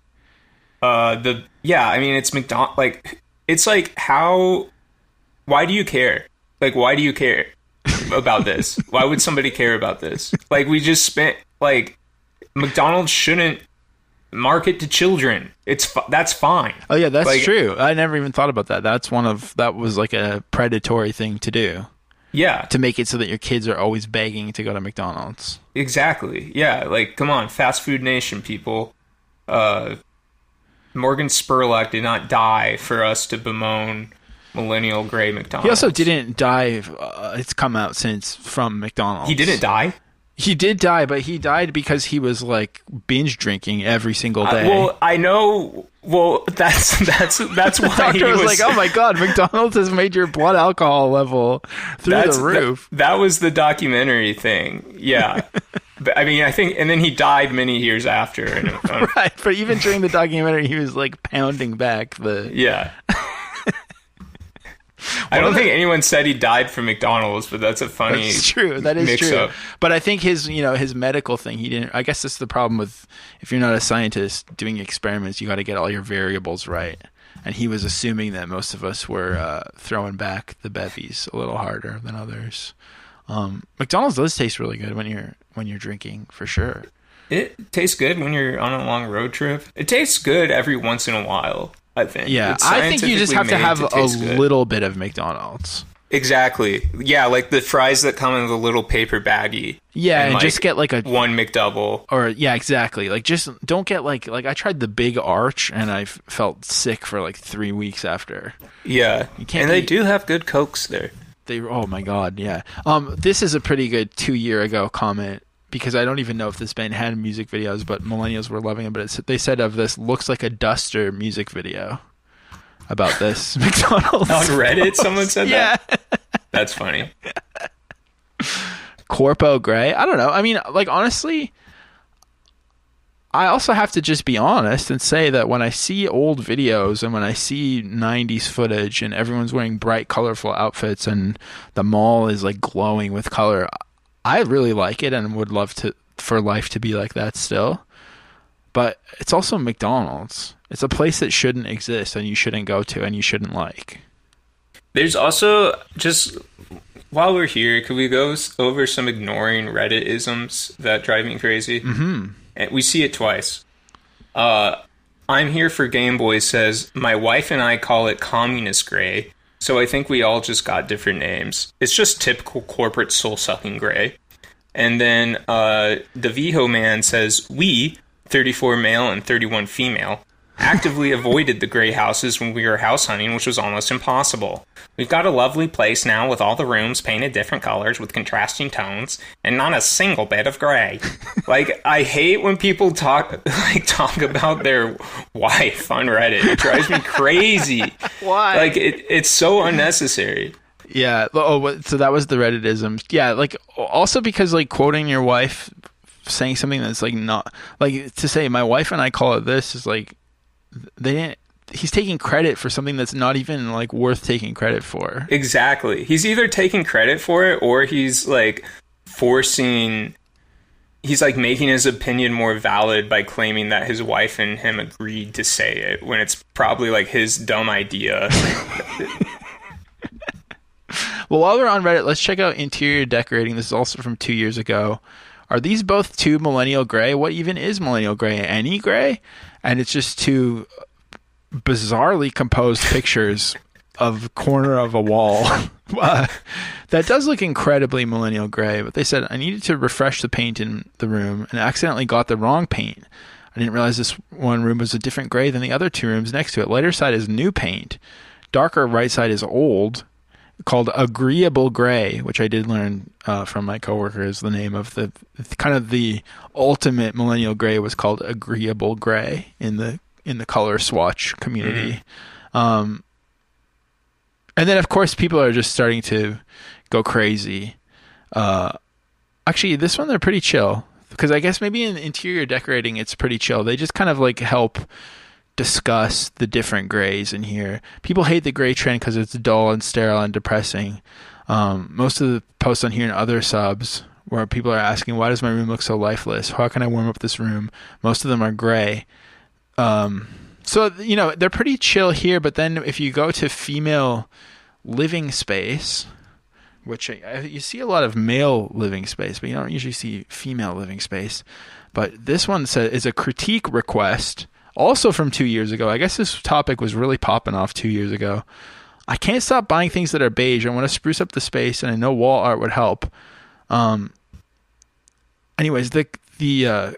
I mean, it's McDonald's. Like, it's like, why do you care? Like, why do you care about this? Why would somebody care about this? Like, we just spent, like, McDonald's shouldn't market to children. That's fine. Oh yeah, that's like, true. I never even thought about that. That was like a predatory thing to do. Yeah. To make it so that your kids are always begging to go to McDonald's. Exactly. Yeah. Like, come on, fast food nation, people. Morgan Spurlock did not die for us to bemoan millennial gray McDonald's. He also didn't die. It's come out since from McDonald's. He didn't die? He did die, but he died because he was like binge drinking every single day. Well, I know. Well, that's why the doctor was like, "Oh my god, McDonald's has made your blood alcohol level through the roof." That was the documentary thing. Yeah. But, I mean, I think, and then he died many years after. And, right, but even during the documentary, he was like pounding back the. Yeah. I don't think anyone said he died from McDonald's, but that's a funny. That's true. That is true. Up. But I think his medical thing, he didn't. I guess that's the problem with if you're not a scientist doing experiments, you got to get all your variables right. And he was assuming that most of us were throwing back the bevies a little harder than others. McDonald's does taste really good when you're drinking, for sure. It tastes good when you're on a long road trip. It tastes good every once in a while, I think. Yeah, I think you just have to have a little bit of McDonald's. Exactly. Yeah, like the fries that come in the little paper baggie. Yeah, and like, just get like one McDouble. Or yeah, exactly. Like just don't get like I tried the big arch and I felt sick for like 3 weeks after. Yeah, they do have good Cokes there. Oh my god, yeah. This is a pretty good 2 year ago comment because I don't even know if this band had music videos, but millennials were loving it. But they said of this looks like a Duster music video. About this McDonald's on Reddit, someone said that. Yeah, that's funny. Corpo Gray. I don't know. I mean, like honestly, I also have to just be honest and say that when I see old videos and when I see 90s footage and everyone's wearing bright, colorful outfits and the mall is like glowing with color, I really like it and would love for life to be like that still. But it's also McDonald's. It's a place that shouldn't exist and you shouldn't go to and you shouldn't like. There's also, just while we're here, could we go over some ignoring Reddit isms that drive me crazy? Mm-hmm. And we see it twice. I'm here for Game Boy says, my wife and I call it communist gray, so I think we all just got different names. It's just typical corporate soul-sucking gray. And then the Viho man says, we, 34 male and 31 female, actively avoided the gray houses when we were house hunting, which was almost impossible. We've got a lovely place now with all the rooms painted different colors with contrasting tones and not a single bit of gray. Like, I hate when people talk about their wife on Reddit. It drives me crazy. Why? Like, it's so unnecessary. Yeah. Oh, so that was the Redditism. Yeah. Like, also because like quoting your wife, saying something that's like not like to say my wife and I call it this is like he's taking credit for something that's not even like worth taking credit for. Exactly. He's either taking credit for it or he's like he's like making his opinion more valid by claiming that his wife and him agreed to say it when it's probably like his dumb idea. Well, while we're on Reddit, let's check out interior decorating. This is also from 2 years ago. Are these both two millennial gray? What even is millennial gray? Any gray? And it's just two bizarrely composed pictures of corner of a wall. That does look incredibly millennial gray, but they said I needed to refresh the paint in the room and accidentally got the wrong paint. I didn't realize this one room was a different gray than the other two rooms next to it. Lighter side is new paint. Darker right side is old, called agreeable gray, which I did learn from my coworker is the name of the kind of the ultimate millennial gray was called agreeable gray in the color swatch community. Mm-hmm. And then of course people are just starting to go crazy. Actually, this one they're pretty chill because I guess maybe in interior decorating it's pretty chill. They just kind of like help discuss the different grays in here. People hate the gray trend because it's dull and sterile and depressing. Most of the posts on here and other subs where people are asking, why does my room look so lifeless? How can I warm up this room? Most of them are gray. So, you know, they're pretty chill here, but then if you go to female living space, which you see a lot of male living space, but you don't usually see female living space. But this one says is a critique request. Also from 2 years ago. I guess this topic was really popping off 2 years ago. I can't stop buying things that are beige. I want to spruce up the space, and I know wall art would help. Anyways, the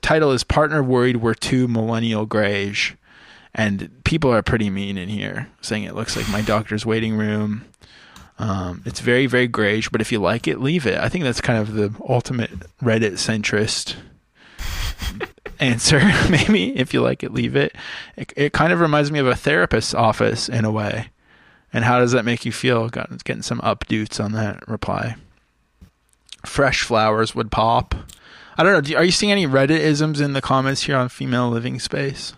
title is Partner Worried We're Too Millennial Greige. And people are pretty mean in here, saying it looks like my doctor's waiting room. It's very, very greige, but if you like it, leave it. I think that's kind of the ultimate Reddit centrist answer. Maybe if you like it, leave it. It kind of reminds me of a therapist's office in a way. And how does that make you feel? Getting some updates on that reply. Fresh flowers would pop. I don't know. Are you seeing any Reddit-isms in the comments here on female living space?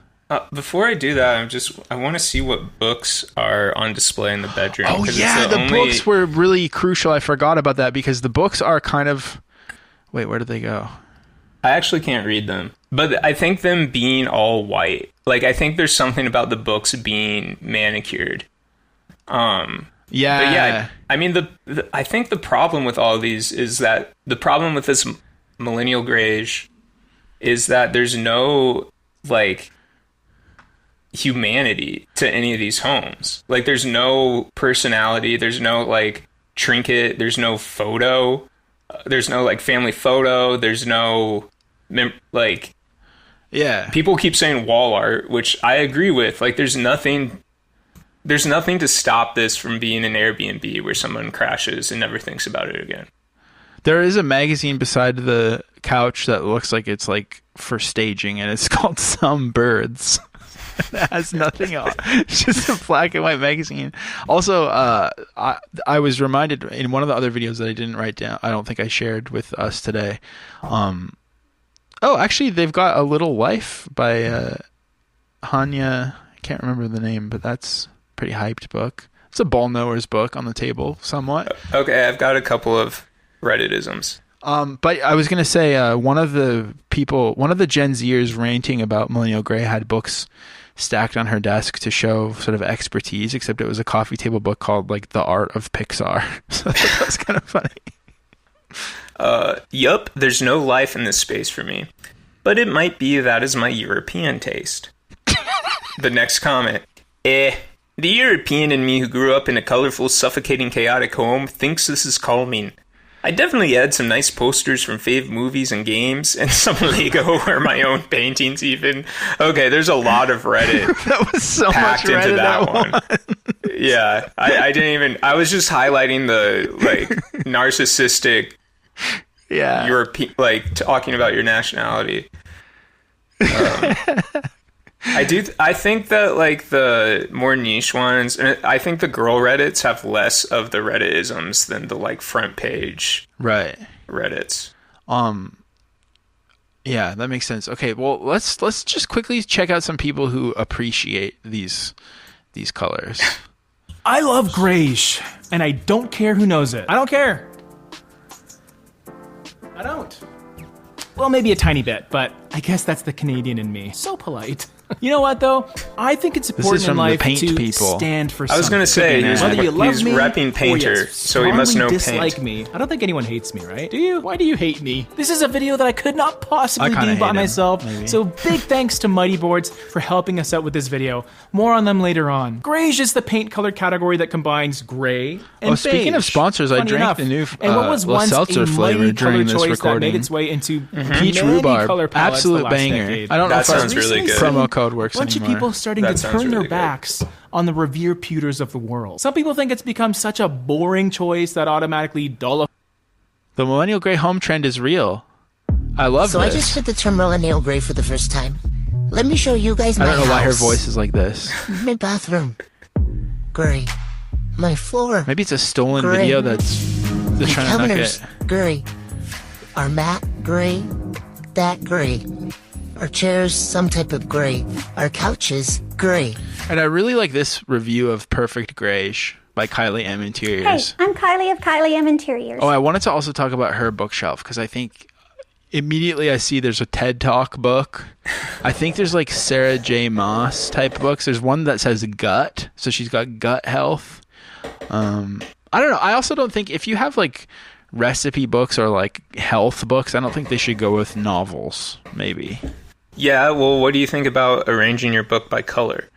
Before I do that, I want to see what books are on display in the bedroom. Oh yeah, the books were really crucial. I forgot about that because the books are kind of. Wait, where did they go? I actually can't read them, but I think them being all white. Like I think there's something about the books being manicured. Yeah. But yeah. I mean, I think the problem with all of these is that the problem with this millennial greige is that there's no like. humanity to any of these homes. Like, there's no personality, there's no like trinket, there's no photo, there's no like family photo, there's no like, yeah, people keep saying wall art, which I agree with. Like, there's nothing to stop this from being an Airbnb where someone crashes and never thinks about it again. There is a magazine beside the couch that looks like it's like for staging, and it's called Some Birds. It has nothing on. It's just a black and white magazine. Also, I was reminded in one of the other videos that I didn't write down, I don't think I shared with us today. Actually, they've got A Little Life by Hanya. I can't remember the name, but that's a pretty hyped book. It's a ball knower's book on the table, somewhat. Okay, I've got a couple of Redditisms. But I was going to say, one of the Gen Zers ranting about Millennial Grey had books stacked on her desk to show sort of expertise, except it was a coffee table book called like The Art of Pixar. So that was kind of funny. Yup, there's no life in this space for me. But it might be that is my European taste. The next comment. The European in me who grew up in a colorful, suffocating, chaotic home thinks this is calming. I definitely had some nice posters from fave movies and games, and some Lego or my own paintings even. Okay, there's a lot of Reddit that was so packed much Reddit into that one. Yeah, I didn't even... I was just highlighting the, like, narcissistic... Yeah. European, like, talking about your nationality. I think that, like, the more niche ones, and I think the girl Reddits have less of the Redditisms than the, like, front page Reddits. Yeah, that makes sense. Okay, well, let's just quickly check out some people who appreciate these colors. I love Greige, and I don't care who knows it. I don't care. I don't. Well, maybe a tiny bit, but I guess that's the Canadian in me. So polite. You know what, though? I think it's important in life to stand for something. I was going to say, whether you love he's me repping Painter, so he must know dislike paint. me. I don't think anyone hates me, right? Do you? Why do you hate me? This is a video that I could not possibly do by myself, so big thanks to Mighty Boards for helping us out with this video. More on them later on. Greige is the paint color category that combines gray and beige. Speaking of sponsors, I drank the new and what was once seltzer a flavor during this recording. That made its way into peach rhubarb, color palettes absolute the last banger. decade. I don't know if sounds really good. Promo code works anymore. A bunch of people starting to turn their backs on the Revere pewters of the world. Some people think it's become such a boring choice that automatically dull. The Millennial Grey home trend is real. I love this. I just heard the term Millennial Grey for the first time. Let me show you guys my house. I don't know why her voice is like this. My bathroom. Gray. My floor. Maybe it's a stolen video that's trying to knock it. Gray. Our mat, gray. That gray. Our chairs, some type of gray. Our couches, gray. And I really like this review of Perfect Greige by Kylie M. Interiors. Hey, I'm Kylie of Kylie M. Interiors. Oh, I wanted to also talk about her bookshelf because I think immediately I see there's a TED Talk book. I think there's like Sarah J. Maas type books. There's one that says gut, so she's got gut health. I don't know. I also don't think if you have like recipe books or like health books, I don't think they should go with novels, maybe. Yeah, well, what do you think about arranging your book by color?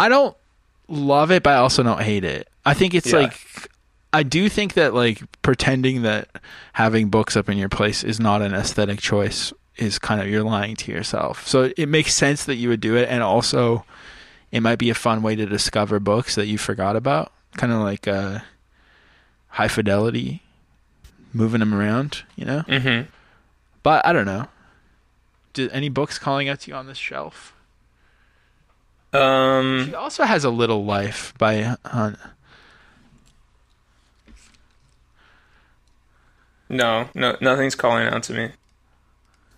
I don't love it, but I also don't hate it. I think it's like, I do think that like pretending that having books up in your place is not an aesthetic choice is kind of, you're lying to yourself. So it makes sense that you would do it. And also it might be a fun way to discover books that you forgot about. Kind of like High Fidelity, moving them around, you know? Mm-hmm. But I don't know. Any books calling out to you on this shelf? She also has A Little Life by No, nothing's calling out to me.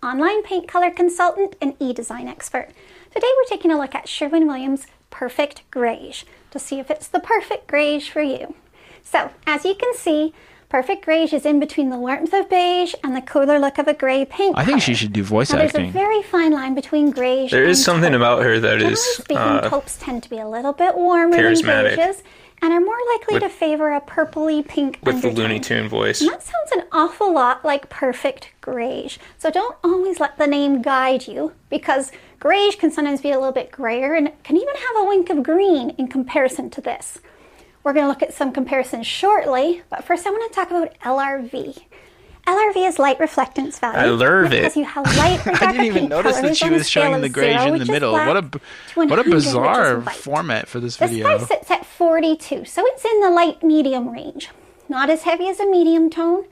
Online paint color consultant and e-design expert. Today we're taking a look at Sherwin-Williams Perfect Greige to see if it's the perfect greige for you. So, as you can see, Perfect Greige is in between the warmth of beige and the cooler look of a gray paint I think she should do voice acting. There's a very fine line between greige There is and something taupe. about her that Generally is speaking, taupes tend to be a little bit warmer than charismatic. beiges, and are more likely to favor a purpley pink with undertone. the Looney Tune voice. And that sounds an awful lot like perfect greige. So don't always let the name guide you, because greige can sometimes be a little bit grayer and can even have a wink of green in comparison to this. We're going to look at some comparisons shortly, but first I want to talk about LRV. LRV is light reflectance value. I love it. Tells you how light or dark I didn't even paint notice color that is she on a was showing scale the of greige 0, in which the is middle. black, What to a 100, bizarre which is white. format for this This video. guy sits at 42, so it's in the light medium range. Not as heavy as a medium tone,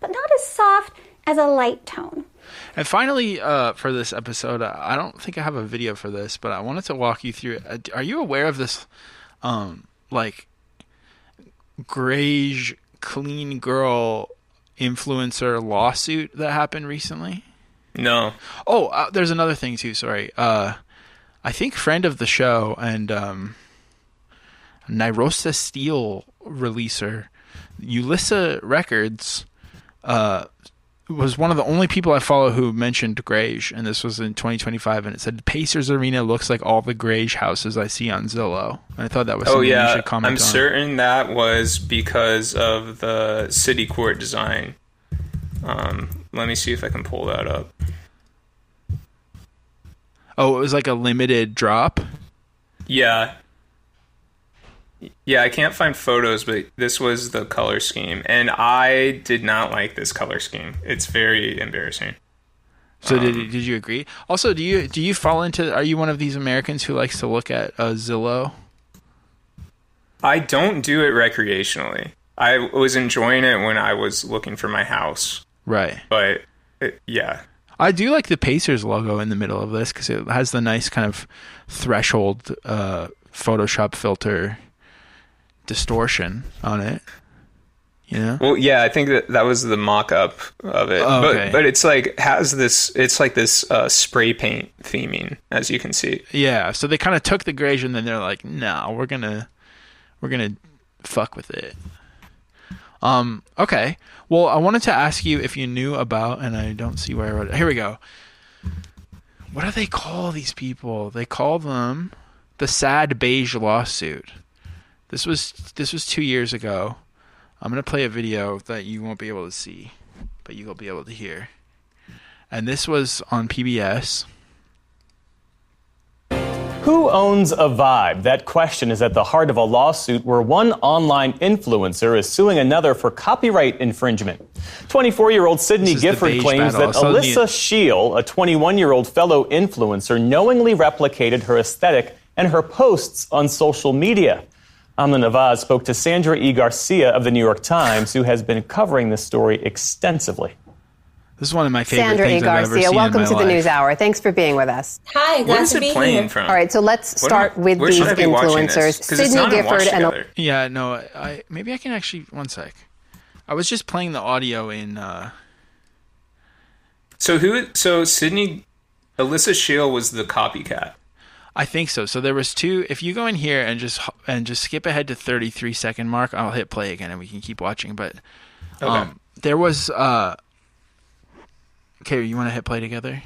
but not as soft as a light tone. And finally, for this episode, I don't think I have a video for this, but I wanted to walk you through. Are you aware of this, like, greige clean girl influencer lawsuit that happened recently? No. Oh, there's another thing too. Sorry. I think friend of the show and Nyrosta Steel releaser Ulissa Records was one of the only people I follow who mentioned greige, and this was in 2025, and it said Pacers Arena looks like all the greige houses I see on Zillow. And I thought that was something you should comment on. I'm certain that was because of the city court design. Let me see if I can pull that up. Oh, it was like a limited drop? Yeah. Yeah, I can't find photos, but this was the color scheme, and I did not like this color scheme. It's very embarrassing. So did you agree? Also, do you fall into? Are you one of these Americans who likes to look at Zillow? I don't do it recreationally. I was enjoying it when I was looking for my house. Right. But yeah. I do like the Pacers logo in the middle of this because it has the nice kind of threshold Photoshop filter distortion on it. You know? Well, yeah, I think that was the mock-up of it. Oh, okay. But it's like it's like this spray paint theming, as you can see. Yeah, so they kind of took the greige and then they're like, no, we're gonna fuck with it. Okay. Well, I wanted to ask you if you knew about, and I don't see where I wrote it. Here we go. What do they call these people? They call them the Sad Beige Lawsuit. This was 2 years ago. I'm going to play a video that you won't be able to see, but you will be able to hear. And this was on PBS. Who owns a vibe? That question is at the heart of a lawsuit where one online influencer is suing another for copyright infringement. 24-year-old Sydney Gifford claims that Alyssa Shiel, a 21-year-old fellow influencer, knowingly replicated her aesthetic and her posts on social media. Amna Nawaz spoke to Sandra E. Garcia of The New York Times, who has been covering this story extensively. This is one of my favorite Sandra things E. I've ever Garcia, seen welcome in to my the life. NewsHour. Thanks for being with us. Hi, glad to be here. From? All right, so let's start with where these should I be watching influencers. this? 'Cause it's Sydney not in Watch Gifford and Together. Yeah, no, maybe I can actually, one sec. I was just playing the audio in So Sydney, Alyssa Shiel was the copycat. I think so. So there was two. If you go in here and just skip ahead to 33-second mark, I'll hit play again and we can keep watching. But Okay. there was. Okay, you want to hit play together?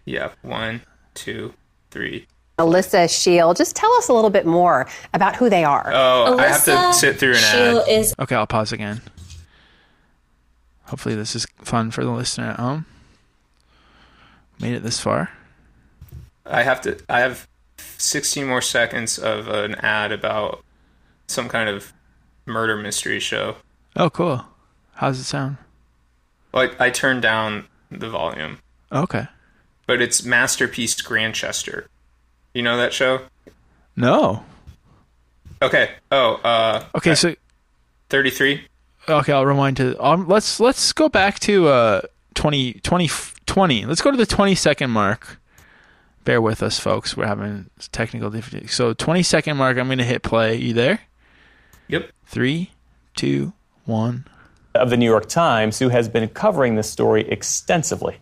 Yeah, 1, 2, 3. Alyssa Shiel. Just tell us a little bit more about who they are. Oh, I have to sit through an ad. Okay, I'll pause again. Hopefully this is fun for the listener at home. Made it this far. I have 16 more seconds of an ad about some kind of murder mystery show. Oh, cool. How does it sound? Like, I turned down the volume. Okay. But it's Masterpiece Grantchester. You know that show? No. Okay. Okay, so 33. Okay, I'll rewind to. Let's go back to 2020. Let's go to the 20-second mark. Bear with us, folks. We're having technical difficulties. So 20-second mark. I'm going to hit play. You there? Yep. 3, 2, 1. Of The New York Times, who has been covering this story extensively.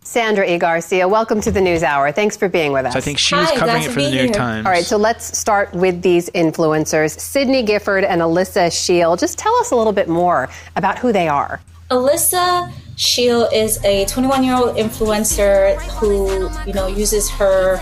Sandra E. Garcia, welcome to the NewsHour. Thanks for being with us. So I think she was covering it for the New York Times. All right, so let's start with these influencers, Sydney Gifford and Alyssa Shiel. Just tell us a little bit more about who they are. Alyssa Shiel is a 21-year-old influencer who, uses her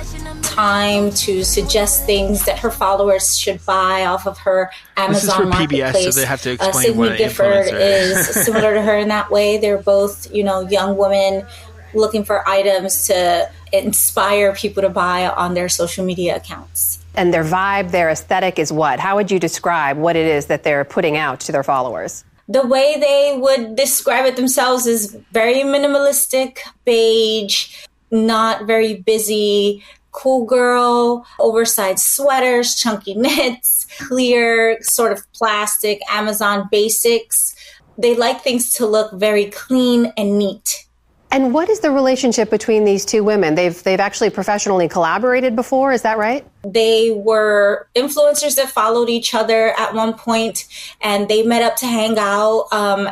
time to suggest things that her followers should buy off of her Amazon marketplace. PBS, so they have to explain Sydney what an Gifford influencer is similar to her in that way. They're both, young women looking for items to inspire people to buy on their social media accounts. And their vibe, their aesthetic is what? How would you describe what it is that they're putting out to their followers? The way they would describe it themselves is very minimalistic, beige, not very busy, cool girl, oversized sweaters, chunky knits, clear sort of plastic Amazon basics. They like things to look very clean and neat. And what is the relationship between these two women? They've actually professionally collaborated before, is that right? They were influencers that followed each other at one point, and they met up to hang out,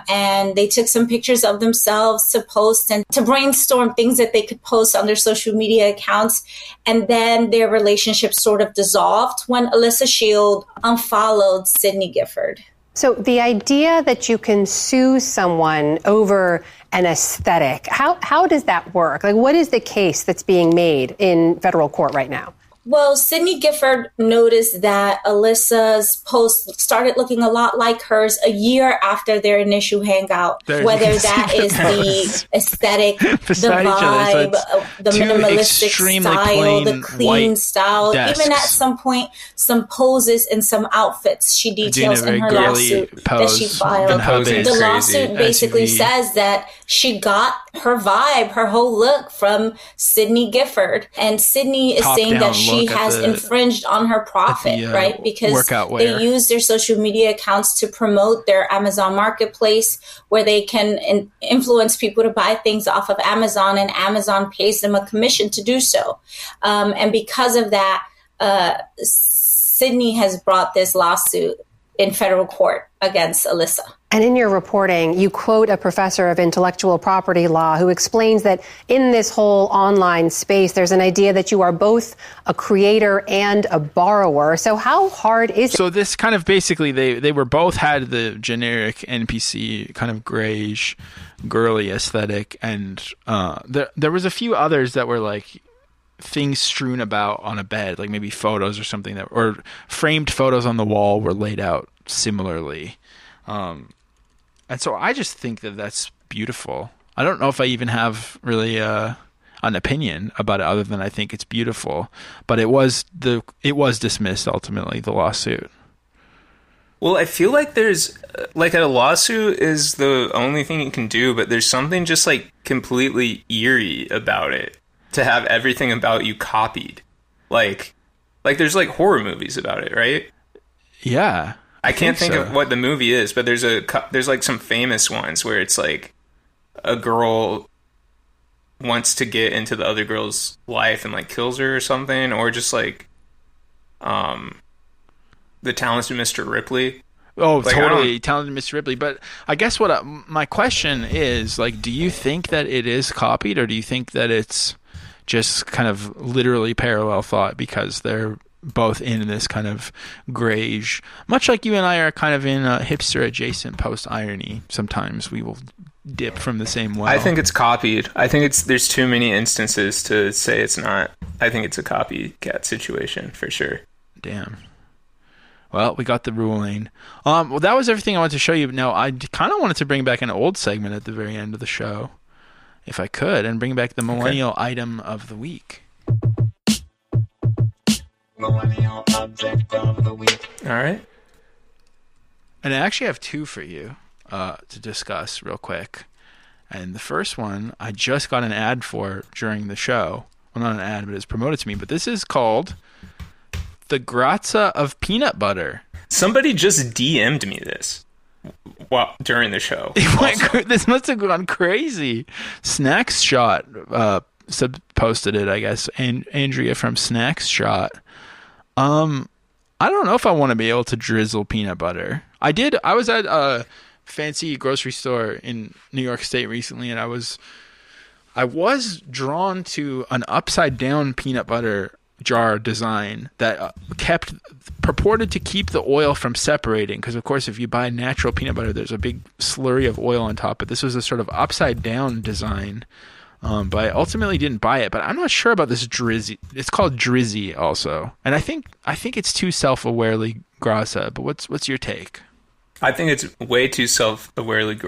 and they took some pictures of themselves to post and to brainstorm things that they could post on their social media accounts. And then their relationship sort of dissolved when Alyssa Shield unfollowed Sydney Gifford. So the idea that you can sue someone over an aesthetic, how does that work? Like, what is the case that's being made in federal court right now? Well, Sydney Gifford noticed that Alyssa's post started looking a lot like hers a year after their initial hangout. Whether that is the aesthetic, the vibe, the minimalistic style, the clean style, even at some point, some poses and some outfits she details in her lawsuit that she filed. The lawsuit basically says that she got her vibe, her whole look from Sydney Gifford. And Sydney is saying that she has infringed on her profit, right? Because they use their social media accounts to promote their Amazon marketplace where they can influence people to buy things off of Amazon, and Amazon pays them a commission to do so. And because of that, Sydney has brought this lawsuit in federal court against Alyssa. And in your reporting, you quote a professor of intellectual property law who explains that in this whole online space, there's an idea that you are both a creator and a borrower. So how hard is it? So this kind of basically, they were both had the generic NPC kind of grayish, girly aesthetic. And there was a few others that were like things strewn about on a bed, like maybe photos or something, or framed photos on the wall were laid out similarly. And so I just think that that's beautiful. I don't know if I even have really an opinion about it other than I think it's beautiful. But it was dismissed ultimately, the lawsuit. Well, I feel like there's like a lawsuit is the only thing you can do, but there's something just like completely eerie about it to have everything about you copied. Like there's like horror movies about it, right? Yeah. I can't think of what the movie is, but there's like some famous ones where it's like a girl wants to get into the other girl's life and like kills her or something, or just like The Talented Mr. Ripley. Oh, like, totally, Talented Mr. Ripley. But I guess my question is, like, do you think that it is copied, or do you think that it's just kind of literally parallel thought because they're both in this kind of grayish, much like you and I are kind of in a hipster adjacent post irony. Sometimes we will dip from the same well. I think it's copied. I think there's too many instances to say it's not. I think it's a copycat situation for sure. Damn. Well, we got the ruling. Well, that was everything I wanted to show you. Now, I kind of wanted to bring back an old segment at the very end of the show, if I could, and bring back the millennial item of the week. Millennial object of the week. All right. And I actually have two for you to discuss real quick. And the first one, I just got an ad for during the show. Well, not an ad, but it's promoted to me. But this is called the Grazza of Peanut Butter. Somebody just DM'd me this during the show. This must have gone crazy. Snacks Shot posted it, I guess. And Andrea from Snacks Shot. I don't know if I want to be able to drizzle peanut butter. I was at a fancy grocery store in New York State recently, and I was drawn to an upside down peanut butter jar design that purported to keep the oil from separating, because of course if you buy natural peanut butter there's a big slurry of oil on top, but this was a sort of upside down design But I ultimately didn't buy it. But I'm not sure about this Drizzy. It's called Drizzy also, and I think it's too self-awarely grassa. But what's your take? I think it's way too self-awarely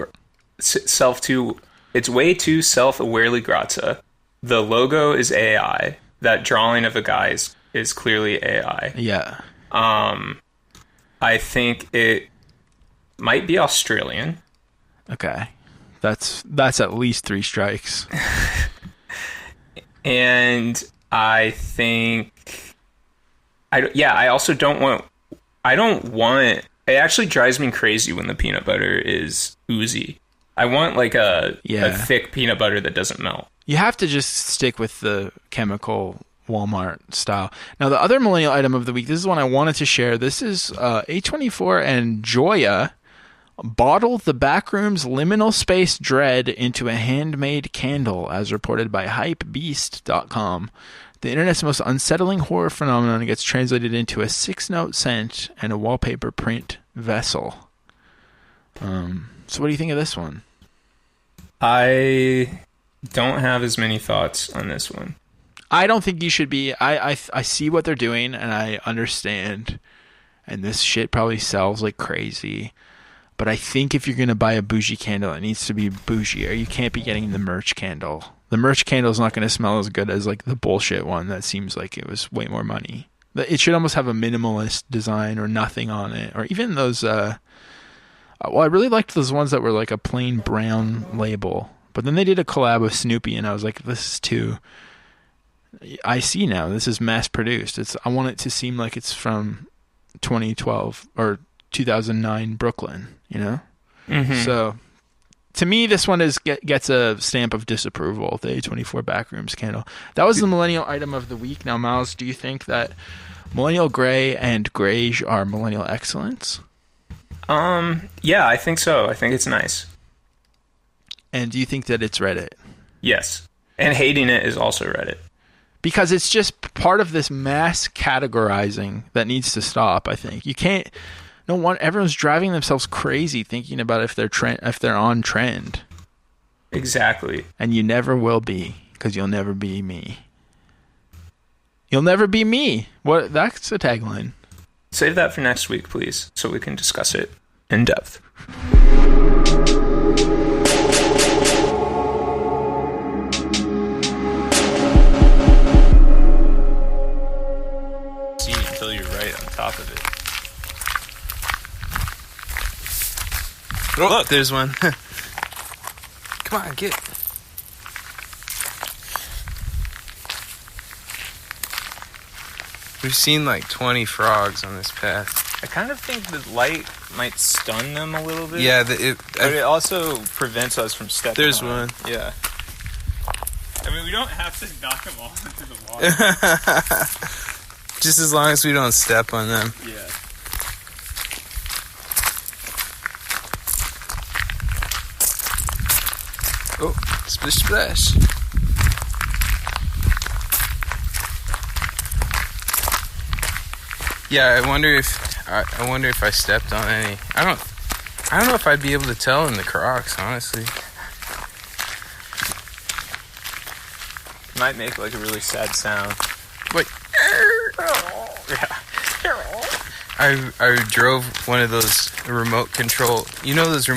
It's way too self-awarely grassa. The logo is AI. That drawing of a guy is clearly AI. Yeah. I think it might be Australian. Okay. That's at least 3 strikes. And I think I also don't want it actually drives me crazy when the peanut butter is oozy. I want like a thick peanut butter that doesn't melt. You have to just stick with the chemical Walmart style. Now, the other millennial item of the week, this is one I wanted to share. This is A24 and Joya bottled the Backroom's liminal space dread into a handmade candle, as reported by hypebeast.com. The internet's most unsettling horror phenomenon gets translated into a 6-note scent and a wallpaper print vessel. So what do you think of this one? I don't have as many thoughts on this one. I don't think you should be. I see what they're doing, and I understand. And this shit probably sells like crazy. But I think if you're going to buy a bougie candle, it needs to be bougie, or you can't be getting the merch candle. The merch candle is not going to smell as good as like the bullshit one that seems like it was way more money. It should almost have a minimalist design or nothing on it. Or even those... I really liked those ones that were like a plain brown label. But then they did a collab with Snoopy, and I was like, this is too... I see now. This is mass-produced. I want it to seem like it's from 2012 or 2009 Brooklyn, you know? Mm-hmm. So, to me, this one gets a stamp of disapproval, the A24 Backrooms candle. That was the millennial item of the week. Now, Miles, do you think that Millennial Gray and Greige are millennial excellence? Yeah, I think so. I think it's nice. And do you think that it's Reddit? Yes. And hating it is also Reddit. Because it's just part of this mass categorizing that needs to stop, I think. You can't... No one. Everyone's driving themselves crazy thinking about if they're on trend. Exactly. And you never will be, because you'll never be me. You'll never be me. What? That's a tagline. Save that for next week, please, so we can discuss it in depth. See until you're right on top of it. Oh, look, there's one. Come on, get. We've seen like 20 frogs on this path. I kind of think the light might stun them a little bit. Yeah, but it also prevents us from stepping There's on one. Them. Yeah. I mean, we don't have to knock them all into the water. Just as long as we don't step on them. Yeah. Oh, splish splash. Yeah, I wonder if I stepped on any. I don't know if I'd be able to tell in the Crocs, honestly. Might make like a really sad sound. Like, yeah. I drove one of those remote control. You know those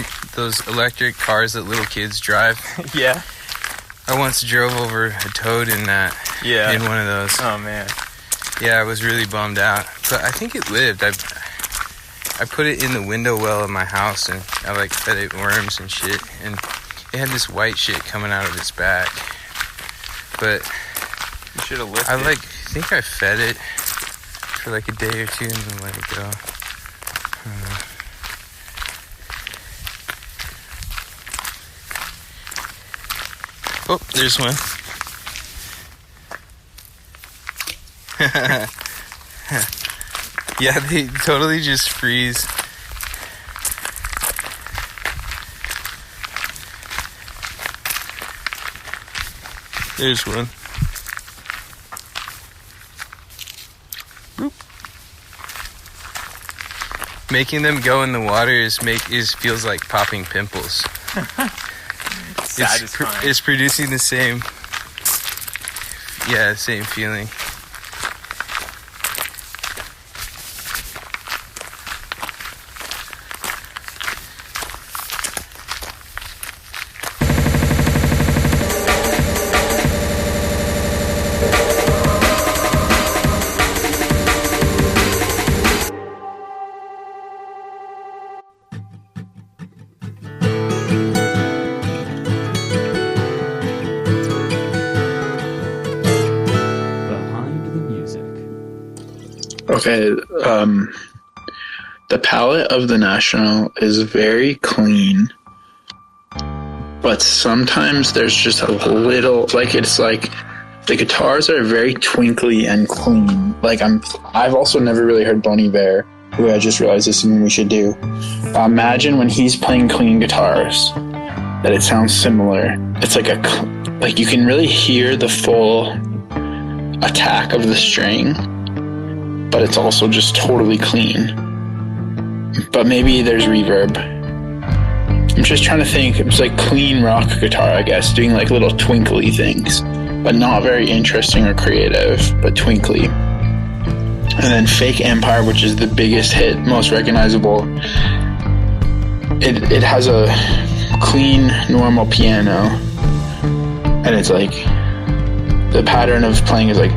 electric cars that little kids drive? Yeah. I once drove over a toad in that. Yeah. In one of those. Oh man. Yeah, I was really bummed out. But I think it lived. I put it in the window well of my house, and I like fed it worms and shit. And it had this white shit coming out of its back. But you should have lifted it. I think I fed it for like a day or two and then let it go. Oh, there's one. Yeah, they totally just freeze. There's one. Boop. Making them go in the water feels like popping pimples. satisfying. It's producing the same feeling. Okay, the palette of the National is very clean, but sometimes there's just a little, like, it's like the guitars are very twinkly and clean. Like, I've also never really heard Bon Iver, who I just realized this is something we should do. Imagine when he's playing clean guitars, that it sounds similar. It's like like you can really hear the full attack of the string, but it's also just totally clean. But maybe there's reverb. I'm just trying to think. It's like clean rock guitar, I guess, doing like little twinkly things, but not very interesting or creative, but twinkly. And then Fake Empire, which is the biggest hit, most recognizable. It has a clean, normal piano, and it's like the pattern of playing is like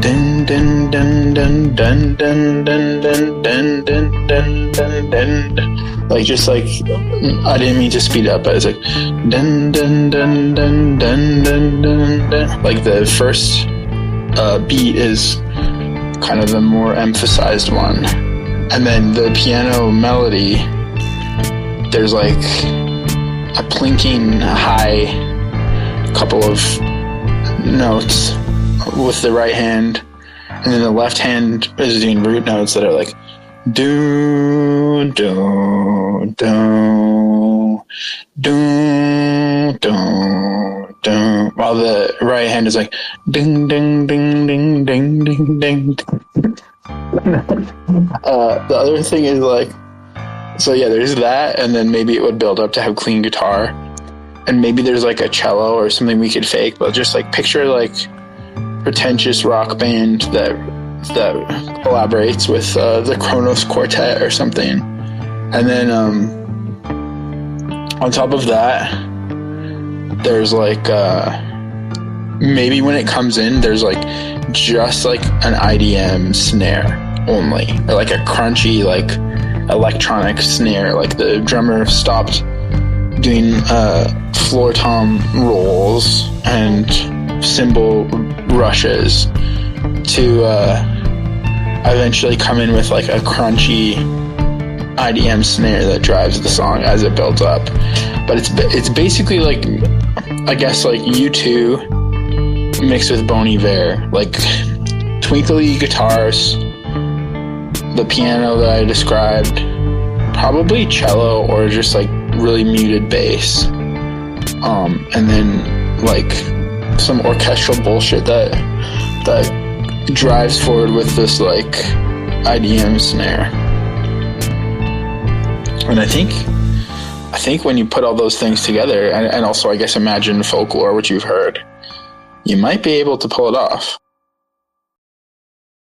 dun dun dun dun dun dun dun dun dun dun dun dun dun. Like, just like, I didn't mean to speed up, but it's like dun dun dun dun dun dun dun dun. Like the first beat is kind of the more emphasized one, and then the piano melody, there's like a plinking high couple of notes with the right hand, and then the left hand is doing root notes that are like do do do do do do, while the right hand is like ding ding ding ding ding ding ding. The other thing is like, so yeah, there's that, and then maybe it would build up to have clean guitar, and maybe there's like a cello or something we could fake, but just like picture like pretentious rock band that collaborates with the Kronos Quartet or something, and then on top of that, there's like maybe when it comes in, there's like just like an IDM snare only, or like a crunchy like electronic snare, like the drummer stopped doing floor tom rolls and cymbal rushes to eventually come in with like a crunchy IDM snare that drives the song as it builds up. But it's basically like, I guess, like U2 mixed with Bon Iver, like twinkly guitars, the piano that I described, probably cello or just like really muted bass, and then like some orchestral bullshit that drives forward with this like IDM snare. And I think when you put all those things together, and also I guess imagine folklore, which you've heard, you might be able to pull it off.